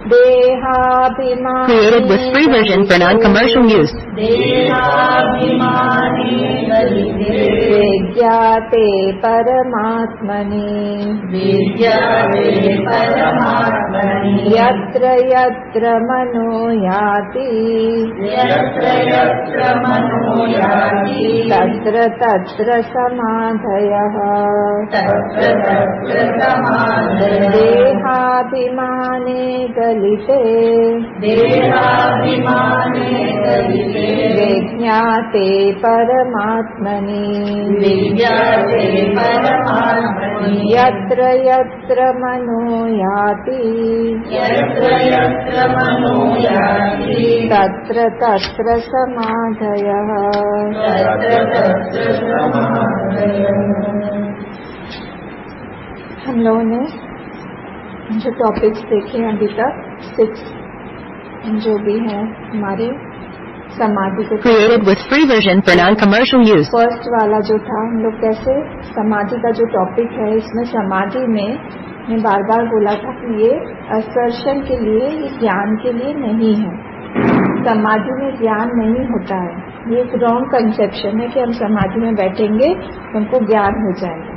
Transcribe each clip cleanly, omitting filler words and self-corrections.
देहाभिमाने Created with free version for non-commercial use. देहाभिमाने विज्ञाते परमात्मने यत्र यत्र मनो याति तत्र तत्र समाधयः देहाभिमाने गलिते विज्ञाते परमात्मनि यत्र यत्र मनो याति तत्र तत्र समाधयः। हम लोगों ने जो टॉपिक्स देखे अभी तक 6 जो भी है हमारे समाधि को Created with free version for non-commercial use. First वाला जो था हम लोग कैसे समाधि का जो टॉपिक है इसमें समाधि में मैं बार बार बोला था कि ये असर्शन के लिए ये ज्ञान के लिए नहीं है। समाधि में ज्ञान नहीं होता है। ये एक रॉन्ग कंसेप्शन है कि हम समाधि में बैठेंगे हमको ज्ञान हो जाएगा।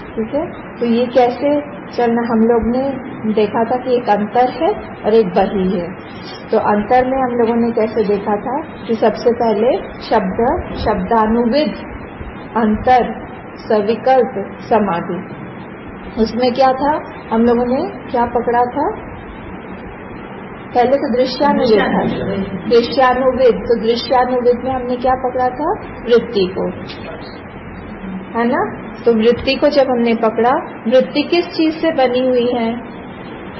ठीक है, तो ये कैसे चलना हम लोग ने देखा था कि एक अंतर है और एक बही है। तो अंतर में हम लोगों ने कैसे देखा था कि सबसे पहले शब्दानुविद अंतर सविकल्प समाधि, उसमें क्या था हम लोगों ने क्या पकड़ा था? पहले तो दृश्यानुविद था। दृश्यानुविद, तो दृश्यानुविद में हमने क्या पकड़ा था? वृत्ति को, है ना। तो वृत्ति को जब हमने पकड़ा, वृत्ति किस चीज से बनी हुई है?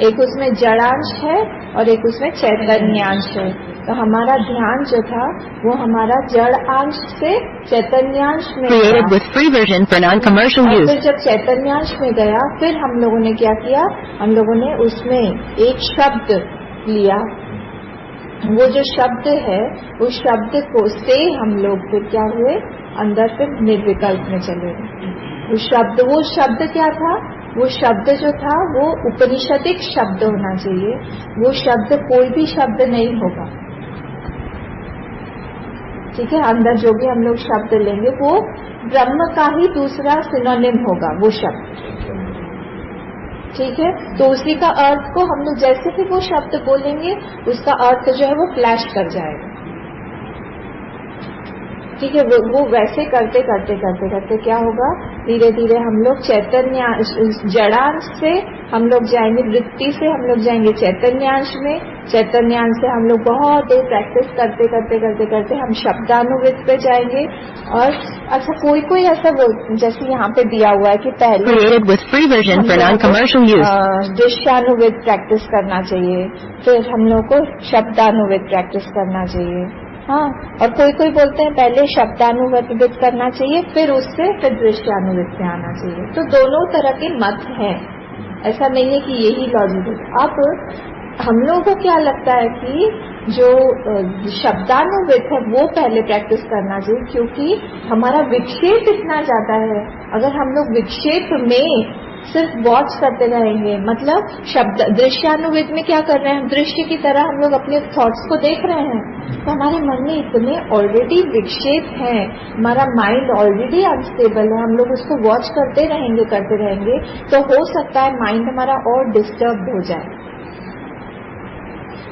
एक उसमें जड़ांश है और एक उसमें चैतन्यांश है। तो हमारा ध्यान जो था वो हमारा जड़ अंश से चैतन्यांश में Created with free version for non-commercial और use. फिर जब चैतन्यांश में गया फिर हम लोगों ने क्या किया? हम लोगों ने उसमें एक शब्द लिया। वो जो शब्द है उस शब्द को से हम लोग फिर क्या हुए? अंदर फिर निर्विकल्प में चले गए। वो शब्द क्या था? वो शब्द जो था वो उपनिषदिक शब्द होना चाहिए। वो शब्द कोई भी शब्द नहीं होगा। ठीक है, अंदर जो भी हम लोग शब्द लेंगे वो ब्रह्म का ही दूसरा सिनोनिम होगा वो शब्द। ठीक है, तो उसी का अर्थ को हम लोग जैसे ही वो शब्द बोलेंगे उसका अर्थ जो है वो फ्लैश कर जाएगा। ठीक है, वो वैसे करते करते क्या होगा? धीरे धीरे हम लोग चैतन्य जड़ांश से हम लोग जाएंगे, वृत्ति से हम लोग जाएंगे चैतन्यांश में, चैतन्यांश से हम लोग बहुत देर प्रैक्टिस करते हम शब्दानुविद पे जाएंगे। और अच्छा कोई ऐसा जैसे यहाँ पे दिया हुआ है कि पहले Created with free version for non-commercial use. दृश्यानुविद प्रैक्टिस करना चाहिए, फिर हम लोग को शब्दानुविद प्रैक्टिस करना चाहिए। हाँ, और कोई बोलते हैं पहले शब्दानुविद करना चाहिए फिर उससे फिर दृश्यानुविद पे आना चाहिए। तो दोनों तरह के मत हैं, ऐसा नहीं है कि यही लॉजिक है। अब हम लोगों को क्या लगता है कि जो शब्दानुविद है वो पहले प्रैक्टिस करना चाहिए, क्योंकि हमारा विक्षेप इतना ज्यादा है। अगर हम लोग विक्षेप में सिर्फ वॉच करते रहेंगे, मतलब दृश्यानुविद में क्या कर रहे हैं? दृश्य की तरह हम लोग अपने थॉट्स को देख रहे हैं, तो हमारे मन में इतने ऑलरेडी विक्षेप हैं, हमारा माइंड ऑलरेडी अनस्टेबल है। हम लोग उसको वॉच करते रहेंगे तो हो सकता है माइंड हमारा और डिस्टर्ब हो जाए।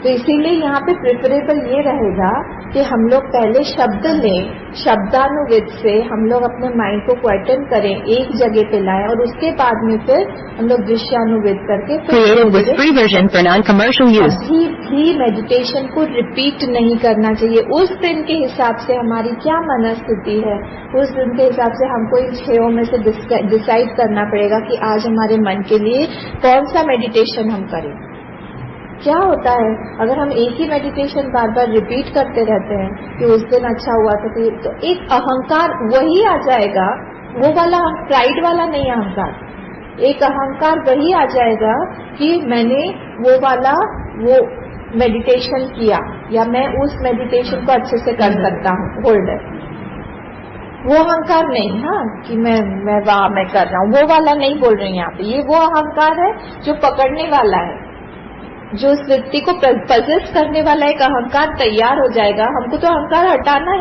तो इसीलिए यहाँ पे प्रेफरेबल ये रहेगा कि हम लोग पहले शब्द लें, शब्दानुविद से हम लोग अपने माइंड को क्वेटन करें, एक जगह पे लाएं और उसके बाद में फिर हम लोग दृश्यानुविद करके Created with free version for non-commercial use. अभी भी मेडिटेशन को रिपीट नहीं करना चाहिए। उस दिन के हिसाब से हमारी क्या मनस्थिति है, उस दिन के हिसाब से हमको इन 6 में से डिसाइड करना पड़ेगा कि आज हमारे मन के लिए कौन सा मेडिटेशन हम करें। क्या होता है अगर हम एक ही मेडिटेशन बार बार रिपीट करते रहते हैं कि उस दिन अच्छा हुआ था, तो एक अहंकार वही आ जाएगा, वो वाला प्राइड वाला नहीं अहंकार, एक अहंकार वही आ जाएगा कि मैंने वो मेडिटेशन किया या मैं उस मेडिटेशन को अच्छे से कर सकता हूँ, होल्डर। वो अहंकार नहीं, हाँ, कि मैं मैं कर रहा हूँ, वो वाला नहीं बोल रही यहाँ पे। ये वो अहंकार है जो पकड़ने वाला है, जो उस व्यक्ति को पजेस करने वाला एक अहंकार तैयार हो जाएगा, हमको तो अहंकार हटाना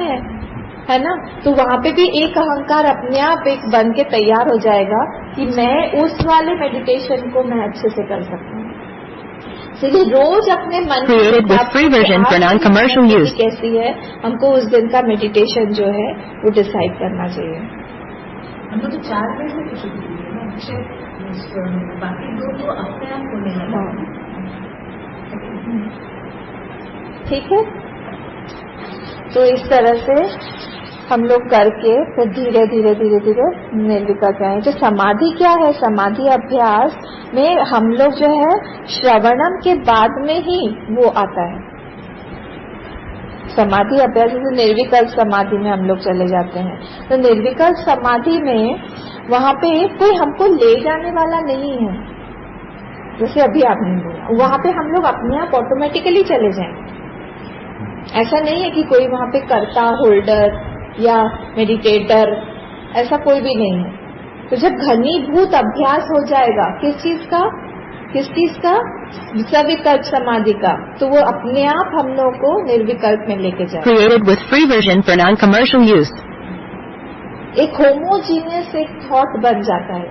है ना, तो वहां पे भी एक अहंकार अपने आप एक बन के तैयार हो जाएगा कि मैं उस वाले मेडिटेशन को मैं अच्छे से कर सकता हूँ। इसलिए रोज अपने मन Created with free version for non-commercial use. कैसी है, हमको उस दिन का मेडिटेशन जो है वो डिसाइड करना चाहिए। हमको तो 4 बजे से शुरू की है ना, बाकी 2 तो अपने आप होने लगा। ठीक है, तो इस तरह से हम लोग करके फिर धीरे धीरे धीरे धीरे निर्विकल्प जाएं। तो समाधि क्या है? समाधि अभ्यास में हम लोग जो है श्रवणम के बाद में ही वो आता है। समाधि अभ्यास जैसे निर्विकल्प समाधि में हम लोग चले जाते हैं, तो निर्विकल्प समाधि में वहां पे कोई हमको ले जाने वाला नहीं है। जैसे अभी आपने बोला, वहां पे हम लोग अपने आप ऑटोमेटिकली चले जाएंगे। ऐसा नहीं है कि कोई वहां पे कर्ता, होल्डर या मेडिटेटर, ऐसा कोई भी नहीं है। तो जब घनीभूत अभ्यास हो जाएगा किस चीज का सविकल्प समाधि का, तो वो अपने आप हम लोग को निर्विकल्प में लेके जाएगा। Created with free version for non-commercial use. एक होमोजीनियस एक थॉट बन जाता है।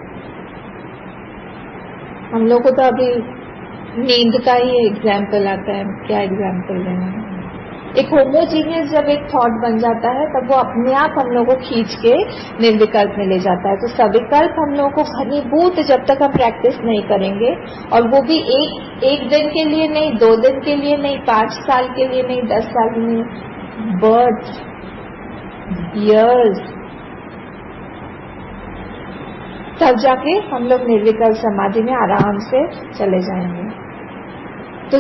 हम लोग को तो अभी नींद का ही एग्जाम्पल आता है, क्या एग्जाम्पल देना है। एक होमोजीनियस जब एक थॉट बन जाता है तब वो अपने आप हम लोग को खींच के निर्विकल्प में ले जाता है। तो सविकल्प हम लोग को घनीभूत जब तक हम प्रैक्टिस नहीं करेंगे, और वो भी एक दिन के लिए नहीं, 2 दिन के लिए नहीं, 5 साल के लिए नहीं, 10 साल के लिए, बर्थ इयर्स, तब जाके हम लोग निर्विकल्प समाधि में आराम से चले जाएंगे। तो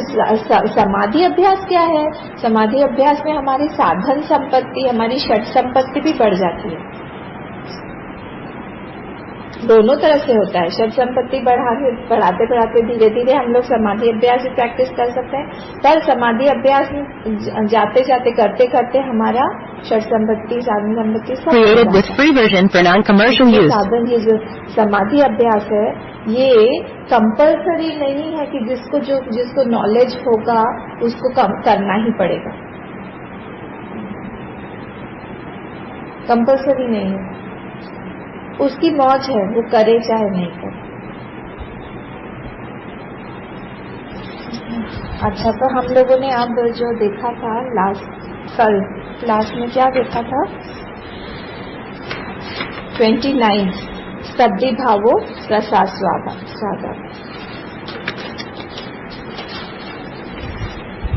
समाधि अभ्यास क्या है? समाधि अभ्यास में हमारी साधन संपत्ति, हमारी षट संपत्ति भी बढ़ जाती है। दोनों तरह से होता है। षट संपत्ति बढ़ाते धीरे धीरे हम लोग समाधि अभ्यास भी प्रैक्टिस कर सकते हैं, पर समाधि अभ्यास जाते जाते करते करते हमारा षट संपत्ति, साधन संपत्ति सब Created with free version for non-commercial use. साधन, ये जो समाधि अभ्यास है ये कंपल्सरी नहीं है कि जिसको नॉलेज होगा उसको करना ही पड़ेगा, कंपल्सरी नहीं है, उसकी मौज है, वो करे चाहे नहीं करे। अच्छा, तो हम लोगों ने अब जो देखा था कल क्लास में क्या देखा था? 29 स्तब्धि भावो रसास्वादा।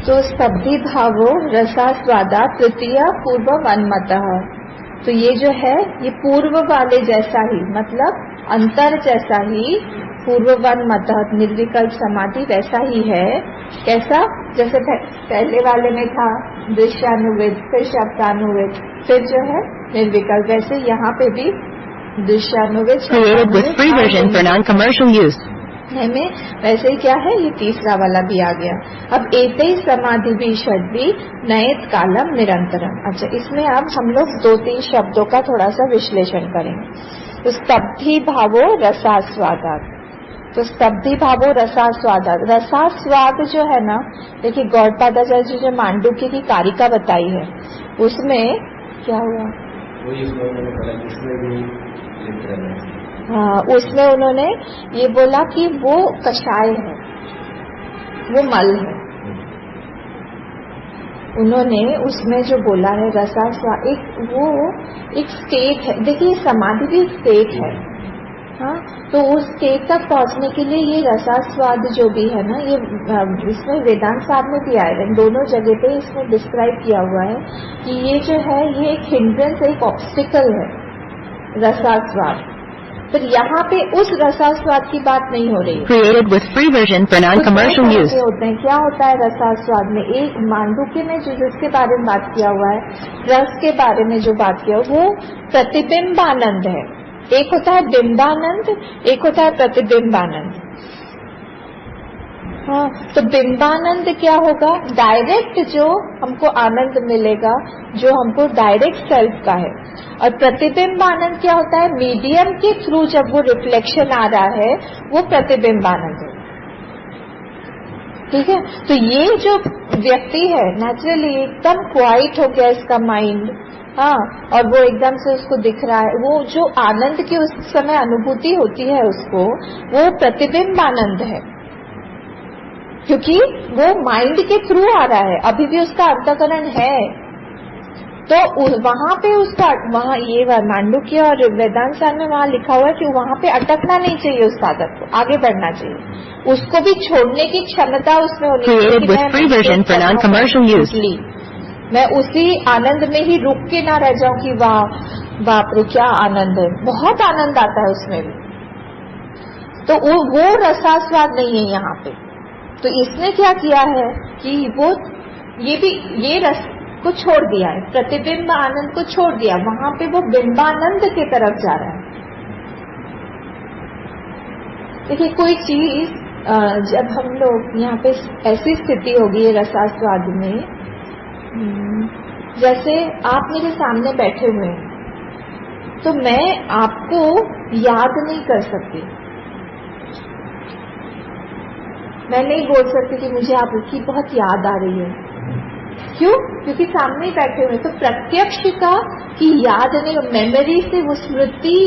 तो स्तब्धि भावो रसास्वादा तृतीय पूर्व वनमतः। तो ये जो है ये पूर्व वाले जैसा ही, मतलब अंतर जैसा ही पूर्ववन मतः निर्विकल्प समाधि वैसा ही है। कैसा? जैसे पहले वाले में था दृश्यानुविद, फिर शब्दानुविद, फिर जो है निर्विकल्प, वैसे यहाँ पे भी दृश्यानुविद Created with free version for non-commercial use. में वैसे ही क्या है, ये तीसरा वाला भी आ गया। अब एते समाधि भी षड्वी नयत कालम निरंतरम। अच्छा, इसमें अब हम लोग 2-3 शब्दों का थोड़ा सा विश्लेषण करेंगे। तो स्तब्धि भावो रसास्वादात। तो स्तब्धि भावो रसास्वादात, रसास्वाद जो है ना, देखिए गौड़पादाचार्य जी जो मांडुक्य की कारिका बताई है उसमें क्या हुआ, हाँ, उसमें उन्होंने ये बोला कि वो कषाय है, वो मल है। उन्होंने उसमें जो बोला है रसास्वाद, एक स्टेट है। देखिए समाधि भी स्टेट है, हाँ, तो उस स्टेट तक पहुंचने के लिए ये रसास्वाद जो भी है ना, ये इसमें वेदांत साहब में भी आएगा, दोनों जगह पे इसमें डिस्क्राइब किया हुआ है कि ये जो है ये एक हिंड्रेंस, एक ऑब्स्टिकल है रसास्वाद। फिर यहाँ पे उस रसास्वाद की बात नहीं हो रही। Created with free version for non-commercial use. होते हैं, क्या होता है रसास्वाद में? एक मांडुक्य में जो जिसके बारे में बात किया हुआ है, रस के बारे में जो बात किया वो प्रतिबिंबानंद है। एक होता है बिंबानंद, एक होता है प्रतिबिंबानंद। हाँ, तो बिंबानंद क्या होगा? डायरेक्ट जो हमको आनंद मिलेगा, जो हमको डायरेक्ट सेल्फ का है। और प्रतिबिंबानंद क्या होता है? मीडियम के थ्रू जब वो रिफ्लेक्शन आ रहा है वो प्रतिबिंबानंद है। ठीक है। तो ये जो व्यक्ति है नेचुरली एकदम क्वाइट हो गया इसका माइंड, हाँ, और वो एकदम से उसको दिख रहा है, वो जो आनंद की उस समय अनुभूति होती है उसको, वो प्रतिबिंब आनंद है, क्योंकि वो माइंड के थ्रू आ रहा है, अभी भी उसका अंतःकरण है। तो वहां पे उसका, वहां ये मांडुक्य और वेदांत सार में वहां लिखा हुआ है कि वहां पे अटकना नहीं चाहिए, उस साधक को आगे बढ़ना चाहिए, उसको भी छोड़ने की क्षमता उसमें होनी चाहिए कि मैं उसी आनंद में ही रुक के ना रह जाऊं कि वाह बाप रे क्या आनंद है, बहुत आनंद आता है उसमें भी। तो वो रसास्वाद नहीं है यहाँ पे। तो इसने क्या किया है कि वो ये रस को छोड़ दिया है, प्रतिबिंब आनंद को छोड़ दिया, वहां पे वो बिंबानंद की तरफ जा रहा है। देखिए कोई चीज जब हम लोग यहाँ पे ऐसी स्थिति होगी रसास्वाद में, जैसे आप मेरे सामने बैठे हुए हैं तो मैं आपको याद नहीं कर सकती, मैं नहीं बोल सकती कि मुझे आपकी बहुत याद आ रही है। क्यों? क्योंकि सामने ही बैठे हुए। तो प्रत्यक्ष का कि याद नहीं, मेमोरी से, वो स्मृति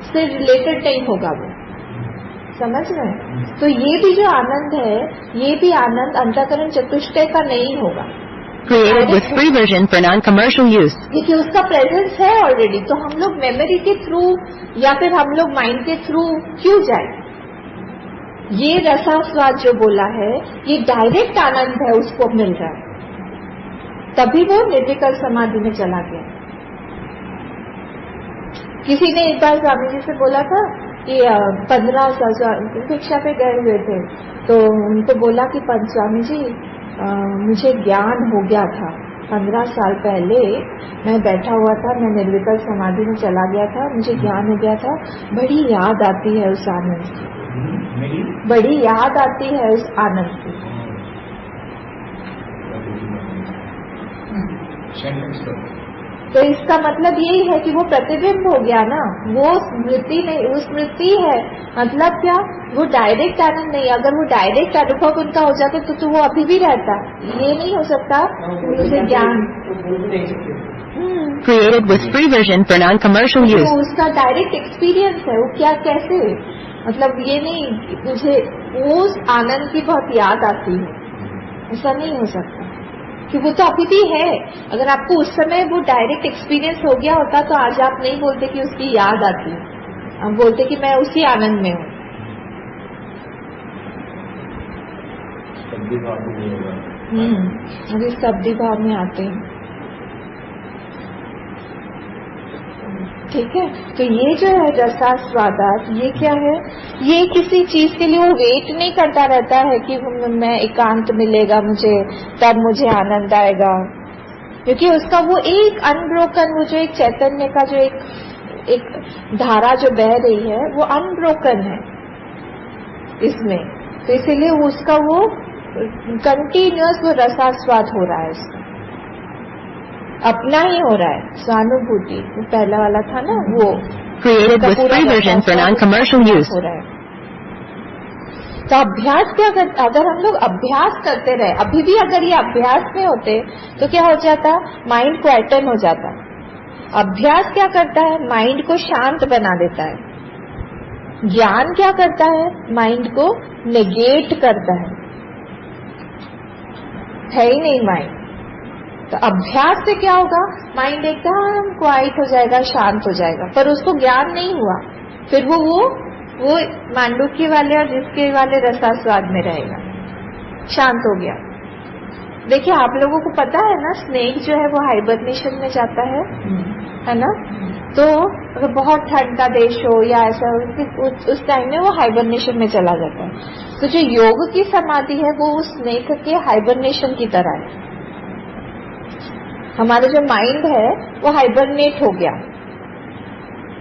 से रिलेटेड नहीं होगा, वो समझ रहे हैं। तो ये भी जो आनंद है, ये भी आनंद अंतःकरण चतुष्टय का नहीं होगा, created with free version for non-commercial use. क्योंकि उसका प्रेजेंस है ऑलरेडी। तो हम लोग मेमोरी के थ्रू या फिर हम लोग माइंड के थ्रू क्यों जाए? ये रसास्वाद जो बोला है, ये डायरेक्ट आनंद है, उसको मिल रहा है, तभी वो निर्विकल्प समाधि में चला गया। किसी ने एक बार स्वामी जी से बोला था कि 15 साल भिक्षा पे गए हुए थे, तो उनको बोला कि स्वामी जी मुझे ज्ञान हो गया था, 15 साल पहले मैं बैठा हुआ था, मैं निर्विकल्प समाधि में चला गया था, मुझे ज्ञान हो गया था, बड़ी याद आती है उस आनंद की, बड़ी याद आती है उस आनंद की। तो इसका मतलब यही है कि वो प्रतिबिंब हो गया ना, वो स्मृति नहीं, वो स्मृति है। मतलब क्या? वो डायरेक्ट आनंद नहीं। अगर वो डायरेक्ट अनुभव उनका हो जाता तो वो अभी भी रहता। ये नहीं हो सकता मुझे ज्ञान Created with free version for non-commercial use. तो उसका डायरेक्ट एक्सपीरियंस है, वो क्या कैसे, मतलब ये नहीं मुझे उस आनंद की बहुत याद आती है, ऐसा नहीं हो सकता, कि वो तो अभी भी है। अगर आपको उस समय वो डायरेक्ट एक्सपीरियंस हो गया होता तो आज आप नहीं बोलते कि उसकी याद आती है, आप बोलते कि मैं उसी आनंद में हूँ। अभी शब्दी भाव में आते हैं, ठीक है। तो ये जो है रसास्वादात, ये क्या है? ये किसी चीज के लिए वो वेट नहीं करता रहता है कि मैं एकांत मिलेगा मुझे तब मुझे आनंद आएगा, क्योंकि उसका वो एक अनब्रोकन, वो जो एक चैतन्य का जो एक धारा जो बह रही है वो अनब्रोकन है इसमें। तो इसीलिए उसका वो कंटिन्यूअस वो रसास्वाद हो रहा है, इसका अपना ही हो रहा है, स्वानुभूति। वो पहला वाला था ना, वो Created with free version for non-commercial use. हो रहा है। तो अभ्यास क्या करते? अगर हम लोग अभ्यास करते रहे, अभी भी अगर ये अभ्यास में होते तो क्या हो जाता? माइंड क्वाइटन हो जाता। अभ्यास क्या करता है? माइंड को शांत बना देता है। ज्ञान क्या करता है? माइंड को नेगेट करता है ही नहीं माइंड। तो अभ्यास से क्या होगा? माइंड एकदम क्वाइट हो जाएगा, शांत हो जाएगा, पर उसको ज्ञान नहीं हुआ, फिर वो मांडुक्य वाले और जिसके वाले रसास्वाद में रहेगा, शांत हो गया। देखिए आप लोगों को पता है ना, स्नेक जो है वो हाइबरनेशन में जाता है ना। तो अगर बहुत ठंड का देश हो या ऐसा हो, उस टाइम में वो हाइबरनेशन में चला जाता है। तो जो योग की समाधि है वो उस स्नेक के हाइबरनेशन की तरह है। हमारा जो माइंड है वो हाइबरनेट हो गया।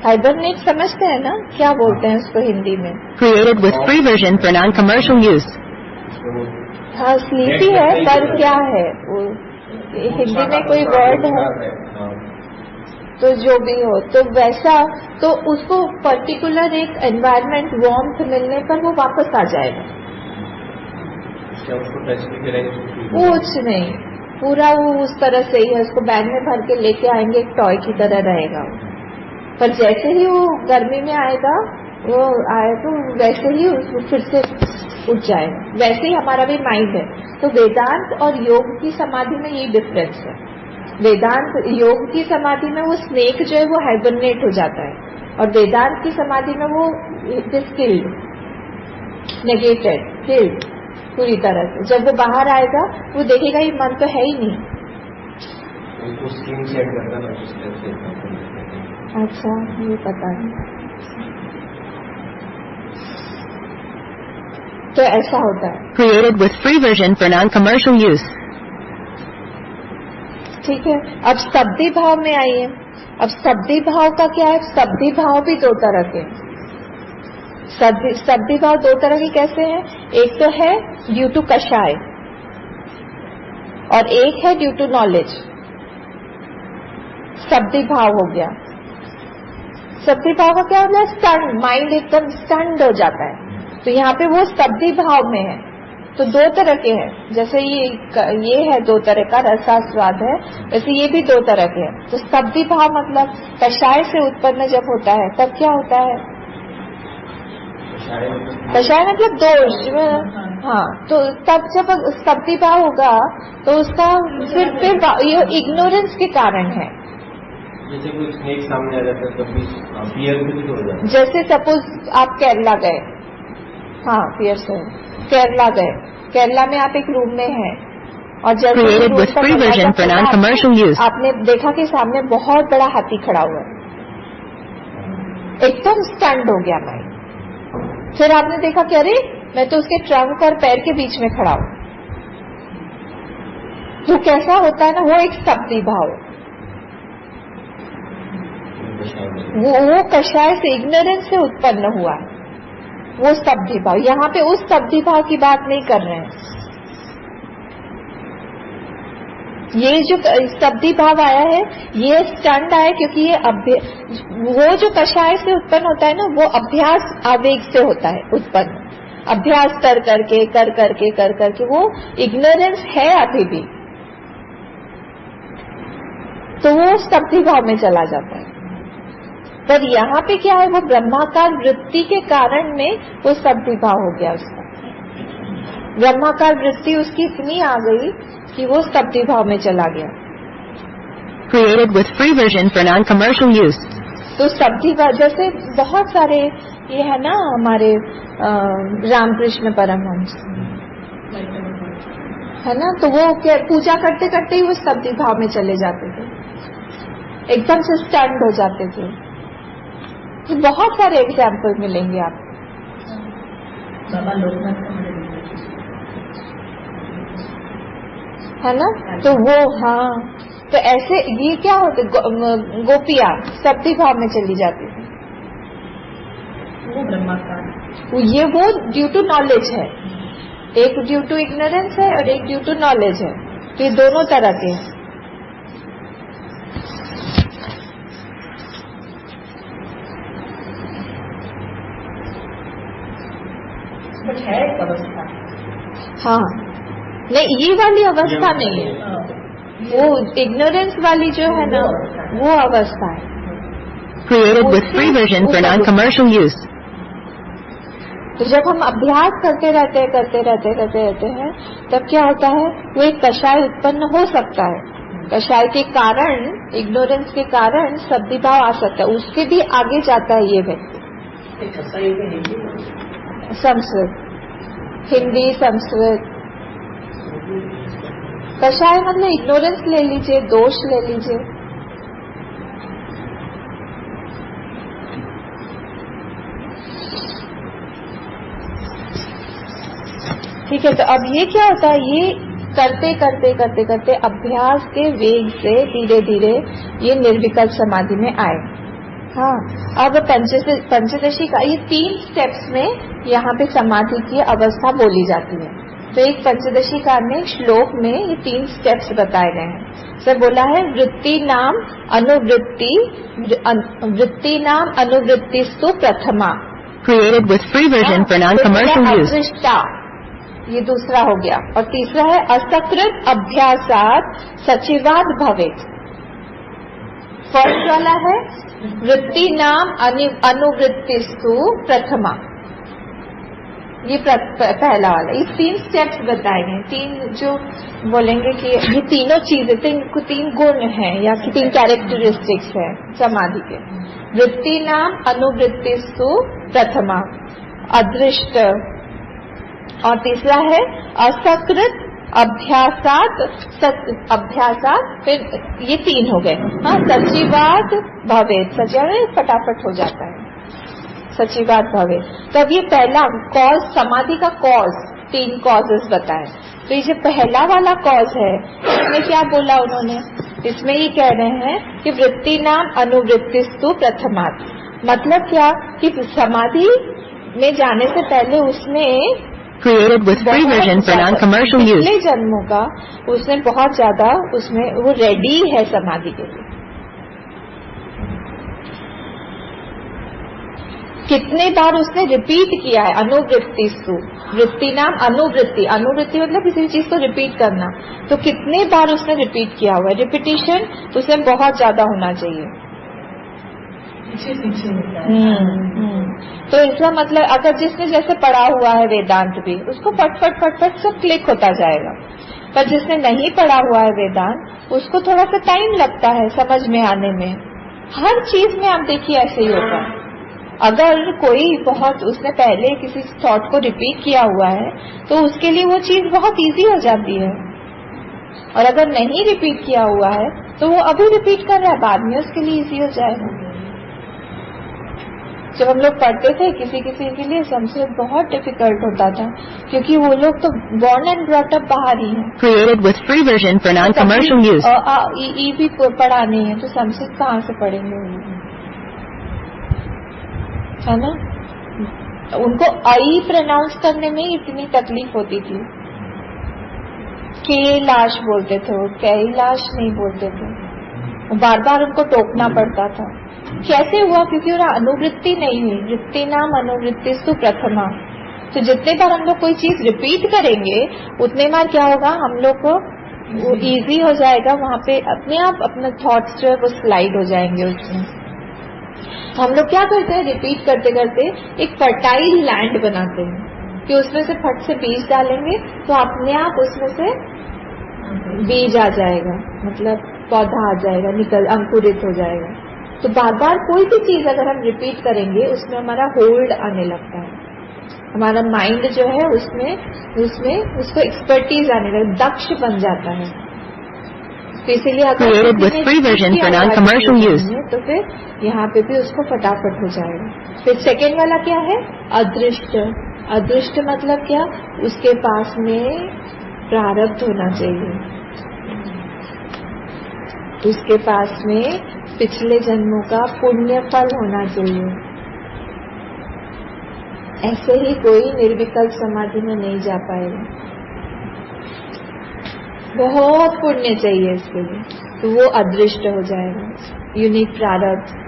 हाइबरनेट समझते हैं ना, क्या बोलते हैं उसको हिंदी में? Created with free version for non-commercial use. हाँ, स्लीपी है, पर क्या है वो हिंदी में कोई वर्ड है तो जो भी हो, तो वैसा, तो उसको पर्टिकुलर एक एनवायरनमेंट वार्मथ मिलने पर वो वापस आ जाएगा। क्या उसको टच भी करेंगे? कुछ नहीं, पूरा वो उस तरह से ही है, उसको बैग में भर के लेके आएंगे, एक टॉय की तरह रहेगा वो। पर जैसे ही वो गर्मी में आएगा, वो आए तो वैसे ही उसको फिर से उठ जाएगा। वैसे ही हमारा भी माइंड है। तो वेदांत और योग की समाधि में ये डिफरेंस है। वेदांत योग की समाधि में वो स्नेक जो है वो हाइबरनेट हो जाता है, और वेदांत की समाधि में वो it is killed, negated, killed पूरी तरह से। जब वो बाहर आएगा वो देखेगा ये मन तो है ही नहीं। उसको स्किन सेट करता ना, उस तरह से। अच्छा, ये पता नहीं। तो ऐसा होता है। Created with free version for non-commercial use. ठीक है, अब शब्दी भाव में आइए। अब शब्दी भाव का क्या है? शब्दी भाव भी दो तरह के। शब्दी भाव दो तरह के कैसे हैं? एक तो है ड्यू टू कषाय और एक है ड्यू टू नॉलेज। शब्दी भाव हो गया। शब्दी भाव का क्या होता है? स्टंड, माइंड एकदम स्टंड हो जाता है। तो यहाँ पे वो शब्दी भाव में है। तो दो तरह के हैं, जैसे ये है दो तरह का, रसास्वाद है, वैसे ये भी दो तरह के हैं। तो शब्दी भाव मतलब कषाय से उत्पन्न जब होता है तब क्या होता है? कषाय मतलब दोष। हाँ, तो तब जब शब्दी भाव होगा तो उसका फिर ये इग्नोरेंस के कारण है। जैसे कोई स्नेक सामने आ जाता है तो फियर भी हो जाता है। जैसे सपोज आप केरला गए, हाँ फियर से केरला गए, केरला में आप एक रूम में हैं और जब Created with free version for non-commercial use. आपने देखा कि सामने बहुत बड़ा हाथी खड़ा हुआ है, एकदम स्टंड हो गया माइंड। फिर आपने देखा कि अरे मैं तो उसके ट्रंक और पैर के बीच में खड़ा हूं। तो कैसा होता है ना, वो एक शब्दी भाव है। वो कषाय से, इग्नोरेंस से उत्पन्न हुआ है वो शब्दी भाव। यहाँ पे उस शब्दी भाव की बात नहीं कर रहे हैं। ये जो शब्दी भाव आया है ये स्टंड आया क्योंकि ये वो जो कषाय से उत्पन्न होता है ना, वो अभ्यास आवेग से होता है उत्पन्न। अभ्यास कर करके वो इग्नोरेंस है अभी भी, तो वो शब्दी भाव में चला जाता है। पर यहाँ पे क्या है, वो ब्रह्माकार वृत्ति के कारण में वो शब्दी भाव हो गया उसका। ब्रह्माकार वृत्ति उसकी इतनी आ गई कि वो शब्दी भाव में चला गया। Created with free version for non-commercial use. तो शब्दी भाव जैसे बहुत सारे ये है ना, हमारे रामकृष्ण परमहंस है ना, तो वो क्या पूजा करते करते ही वो शब्दी भाव में चले जाते थे, एकदम से स्टंड हो जाते थे। तो बहुत सारे एग्जाम्पल मिलेंगे आप। बाबा लोकनाथ है ना, तो वो हाँ, तो ऐसे ये क्या होते, गोपियां शब्दी भाव में चली जाती थी। वो ब्रह्माकार, वो ड्यू टू नॉलेज है, एक ड्यू टू इग्नोरेंस है और एक ड्यू टू नॉलेज है। तो ये दोनों तरह के हैं। बट है एक अवस्था। हाँ, नहीं ये वाली अवस्था नहीं है, वो इग्नोरेंस वाली जो है ना वो अवस्था है। Created with free version for non-commercial use. तो जब हम अभ्यास करते रहते हैं तब क्या होता है, वो एक कषाय उत्पन्न हो सकता है। कषाय के कारण, इग्नोरेंस के कारण शब्दी भाव आ सकता है, उसके भी आगे जाता है ये व्यक्ति। संस्कृत, हिंदी, संस्कृत, कषाय मतलब इग्नोरेंस ले लीजिए, दोष ले लीजिए। ठीक है, तो अब ये क्या होता है, ये करते अभ्यास के वेग से धीरे धीरे ये निर्विकल्प समाधि में आए। हाँ, अब पंचदशी का ये 3 स्टेप्स में यहाँ पे समाधि की अवस्था बोली जाती है। तो एक पंचदशी का में श्लोक में ये 3 स्टेप्स बताए गए हैं। सर बोला है वृत्ति नाम अनुवृत्तिस्तु प्रथमा। Created with free version for non-commercial use. अदृष्टा, ये दूसरा हो गया। और तीसरा है असकृत अभ्यासात सचिवाद भवेत्। फर्स्ट वाला है वृत्ति नाम अनुवृत्तिस्तु प्रथमा, ये पहला वाला। ये 3 स्टेप्स बताएंगे, 3 जो बोलेंगे कि ये तीनों चीजें, 3 गुण हैं या 3 कैरेक्टरिस्टिक्स है समाधि के। वृत्ति नाम अनुवृत्तिस्तु प्रथमा, अदृष्ट, और तीसरा है असकृत अभ्यासात फिर ये 3 हो गए। हाँ, सचिवाद भवेत्, सचिवाद फटाफट हो जाता है, सचिवाद भवेत्। तो अब ये पहला कॉज, समाधि का कॉज, 3 कॉजेस बताए। तो ये जो पहला वाला कॉज है, इसमें क्या बोला उन्होंने, इसमें ये कह रहे हैं कि वृत्ति नाम अनुवृत्तिस्तु प्रथमात्। मतलब क्या कि समाधि में जाने से पहले उसने Created with free version for non-commercial use. पिछले जन्मों का उसने बहुत ज्यादा, उसमें वो रेडी है समाधि के लिए। कितने बार उसने रिपीट किया है अनुवृत्तिस्तु, वृत्ति नाम अनुवृत्ति, अनुवृत्ति मतलब किसी चीज को रिपीट करना। तो कितने बार उसने रिपीट किया हुआ है, रिपीटिशन उसमें बहुत ज्यादा होना चाहिए। पीछे होता है। तो इसका मतलब अगर जिसने जैसे पढ़ा हुआ है वेदांत भी, उसको फट फट फट फट सब क्लिक होता जाएगा। पर जिसने नहीं पढ़ा हुआ है वेदांत, उसको थोड़ा सा टाइम लगता है समझ में आने में। हर चीज में आप देखिए ऐसे ही होता है। अगर कोई बहुत उसने पहले किसी थॉट को रिपीट किया हुआ है तो उसके लिए वो चीज बहुत इजी हो जाती है, और अगर नहीं रिपीट किया हुआ है तो वो अभी रिपीट कर रहा है, बाद में उसके लिए इजी हो जाएगा। जब हम लोग पढ़ते थे किसी के लिए संस्कृत बहुत डिफिकल्ट होता था, क्योंकि वो लोग तो बॉर्न एंड ब्रॉट अप बाहर ही हैं। Created with free version for non-commercial use. ई भी पढ़ा नहीं है तो संस्कृत कहाँ से पढ़ेंगे, है ना। उनको आई प्रोनाउंस करने में इतनी तकलीफ होती थी। कैलाश बोलते थे वो, कैलाश नहीं बोलते थे, बार बार उनको टोकना पड़ता था। कैसे हुआ, क्योंकि उन्हें अनुवृत्ति नहीं हुई। वृत्ति नाम अनुवृत्तिस्तु प्रथमा। तो जितने बार हम लोग कोई चीज रिपीट करेंगे उतने बार क्या होगा, हम लोग को वो इजी हो जाएगा, वहां पे अपने आप अपने थॉट्स जो है वो स्लाइड हो जाएंगे उसमें। हम लोग क्या करते हैं, रिपीट करते करते एक फर्टाइल लैंड बनाते हैं कि उसमें से फट से बीज डालेंगे तो अपने आप उसमें से बीज आ जाएगा, मतलब पौधा आ जाएगा, निकल अंकुरित हो जाएगा। तो बार बार कोई भी चीज अगर हम रिपीट करेंगे उसमें हमारा होल्ड आने लगता है, हमारा माइंड जो है उसमें उसको एक्सपर्टीज आने लगता है, दक्ष बन जाता है। तो इसीलिए Created with free version for non-commercial use. तो फिर यहाँ पे भी उसको फटाफट हो जाएगा। फिर सेकेंड वाला क्या है, अदृष्ट। अदृष्ट मतलब क्या, उसके पास में प्रारब्ध होना चाहिए, उसके पास में पिछले जन्मों का पुण्य फल होना चाहिए। ऐसे ही कोई निर्विकल्प समाधि में नहीं जा पाएगा, बहुत पुण्य चाहिए इसके लिए, तो वो अदृष्ट हो जाएगा, यूनिक प्रारब्ध।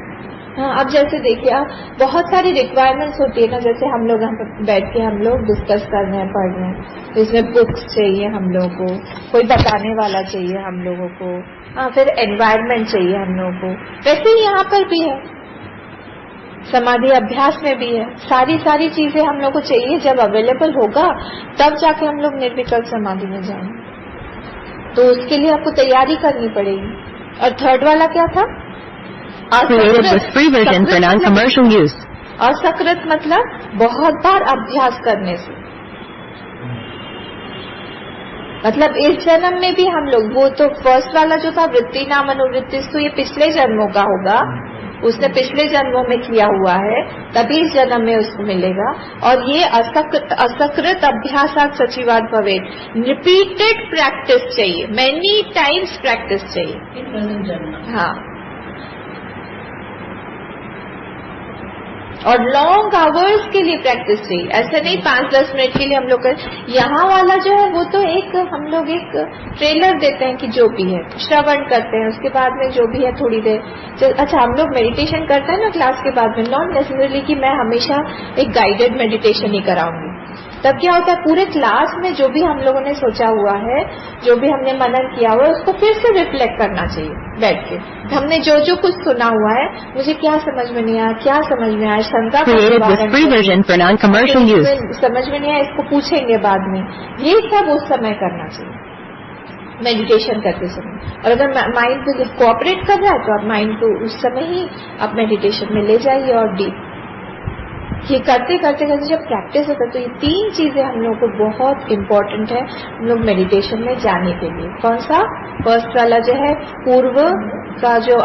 हाँ, अब जैसे देखिए आप बहुत सारी रिक्वायरमेंट्स होती है ना, जैसे हम लोग यहाँ पर बैठ के हम लोग डिस्कस कर रहे हैं, पढ़ रहे हैं, तो इसमें बुक्स चाहिए हम लोगों को, कोई बताने वाला चाहिए हम लोगों को, हाँ, फिर एनवायरनमेंट चाहिए हम लोगों को। वैसे ही यहाँ पर भी है, समाधि अभ्यास में भी है, सारी चीजें हम लोग को चाहिए। जब अवेलेबल होगा तब जाके हम लोग निर्विकल्प समाधि में जाएंगे, तो उसके लिए आपको तैयारी करनी पड़ेगी। और थर्ड वाला क्या था, Created with free version for non-commercial use. असकृत मतलब बहुत बार अभ्यास करने से, मतलब इस जन्म में भी हम लोग, वो तो फर्स्ट वाला जो था वृत्ति नाम अनुवृत्ति, तो ये पिछले जन्मों का होगा, उसने पिछले जन्मों में किया हुआ है, तभी इस जन्म में उसको मिलेगा। और ये असकृत अभ्यासात सचिवाद भवेत्, रिपीटेड प्रैक्टिस चाहिए, मेनी टाइम्स प्रैक्टिस चाहिए। हाँ, और लॉन्ग आवर्स के लिए प्रैक्टिस चाहिए, ऐसे नहीं 5-10 मिनट के लिए हम लोग यहाँ वाला जो है वो तो एक हम लोग एक ट्रेलर देते हैं कि जो भी है श्रवण करते हैं, उसके बाद में जो भी है थोड़ी देर। अच्छा, हम लोग मेडिटेशन करते हैं ना क्लास के बाद में, नॉट नेसेसरली कि मैं हमेशा एक गाइडेड मेडिटेशन ही कराऊंगी, तब क्या होता है, पूरे क्लास में जो भी हम लोगों ने सोचा हुआ है, जो भी हमने मनन किया हुआ है, उसको फिर से रिफ्लेक्ट करना चाहिए बैठ के। हमने जो जो कुछ सुना हुआ है, मुझे क्या समझ में नहीं आया, क्या समझ में आया, शंका का Created with निवारण free करिए। version for non-commercial use. समझ में नहीं आया, इसको पूछेंगे बाद में, ये सब उस समय करना चाहिए मेडिटेशन करते समय। और अगर माइंड कोऑपरेट कर रहा है तो आप माइंड को उस समय ही आप मेडिटेशन में ले जाइए और डीप ये करते करते करते जब प्रैक्टिस होता है तो ये 3 चीजें हम लोगों को बहुत इम्पोर्टेंट है हम लोग मेडिटेशन में जाने के लिए। कौन सा? फर्स्ट वाला जो है पूर्व का जो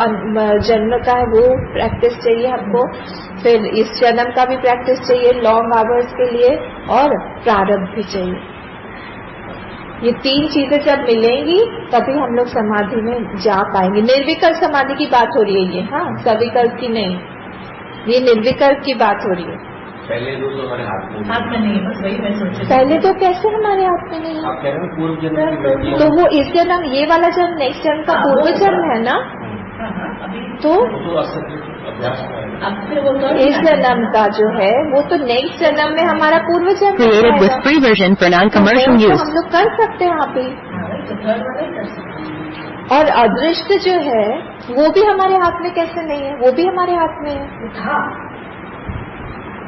जन्म का है वो प्रैक्टिस चाहिए हमको, फिर इस जन्म का भी प्रैक्टिस चाहिए लॉन्ग आवर्स के लिए, और प्रारब्ध भी चाहिए। ये 3 चीजें जब मिलेंगी तभी हम लोग समाधि में जा पाएंगे। निर्विकल्प समाधि की बात हो रही है ये, हाँ, सविकल्प की नहीं, ये निर्विकल्प की बात हो रही है। पहले दो तो हमारे हाथ में नहीं है, बस वही मैं सोच रही पहले तो कैसे हमारे हाथ में नहीं है? आप कह रहे हो पूर्व जन्म की वृत्तियां। तो वो इस जन्म, ये वाला जन्म नेक्स्ट जन्म का पूर्व जन्म है ना, अभी तो तो अभ्यास का है। अब फिर वो तो इस जन्म का जो है वो तो नेक्स्ट जन्म में हमारा पूर्व जन्म Created with है। free version for non-commercial तो use. हम लोग कर सकते हैं यहाँ पे। तो थर्ड वाला ही कर सकते हैं। और अदृष्ट जो है वो भी हमारे हाथ में कैसे नहीं है, वो भी हमारे हाथ में है। वो था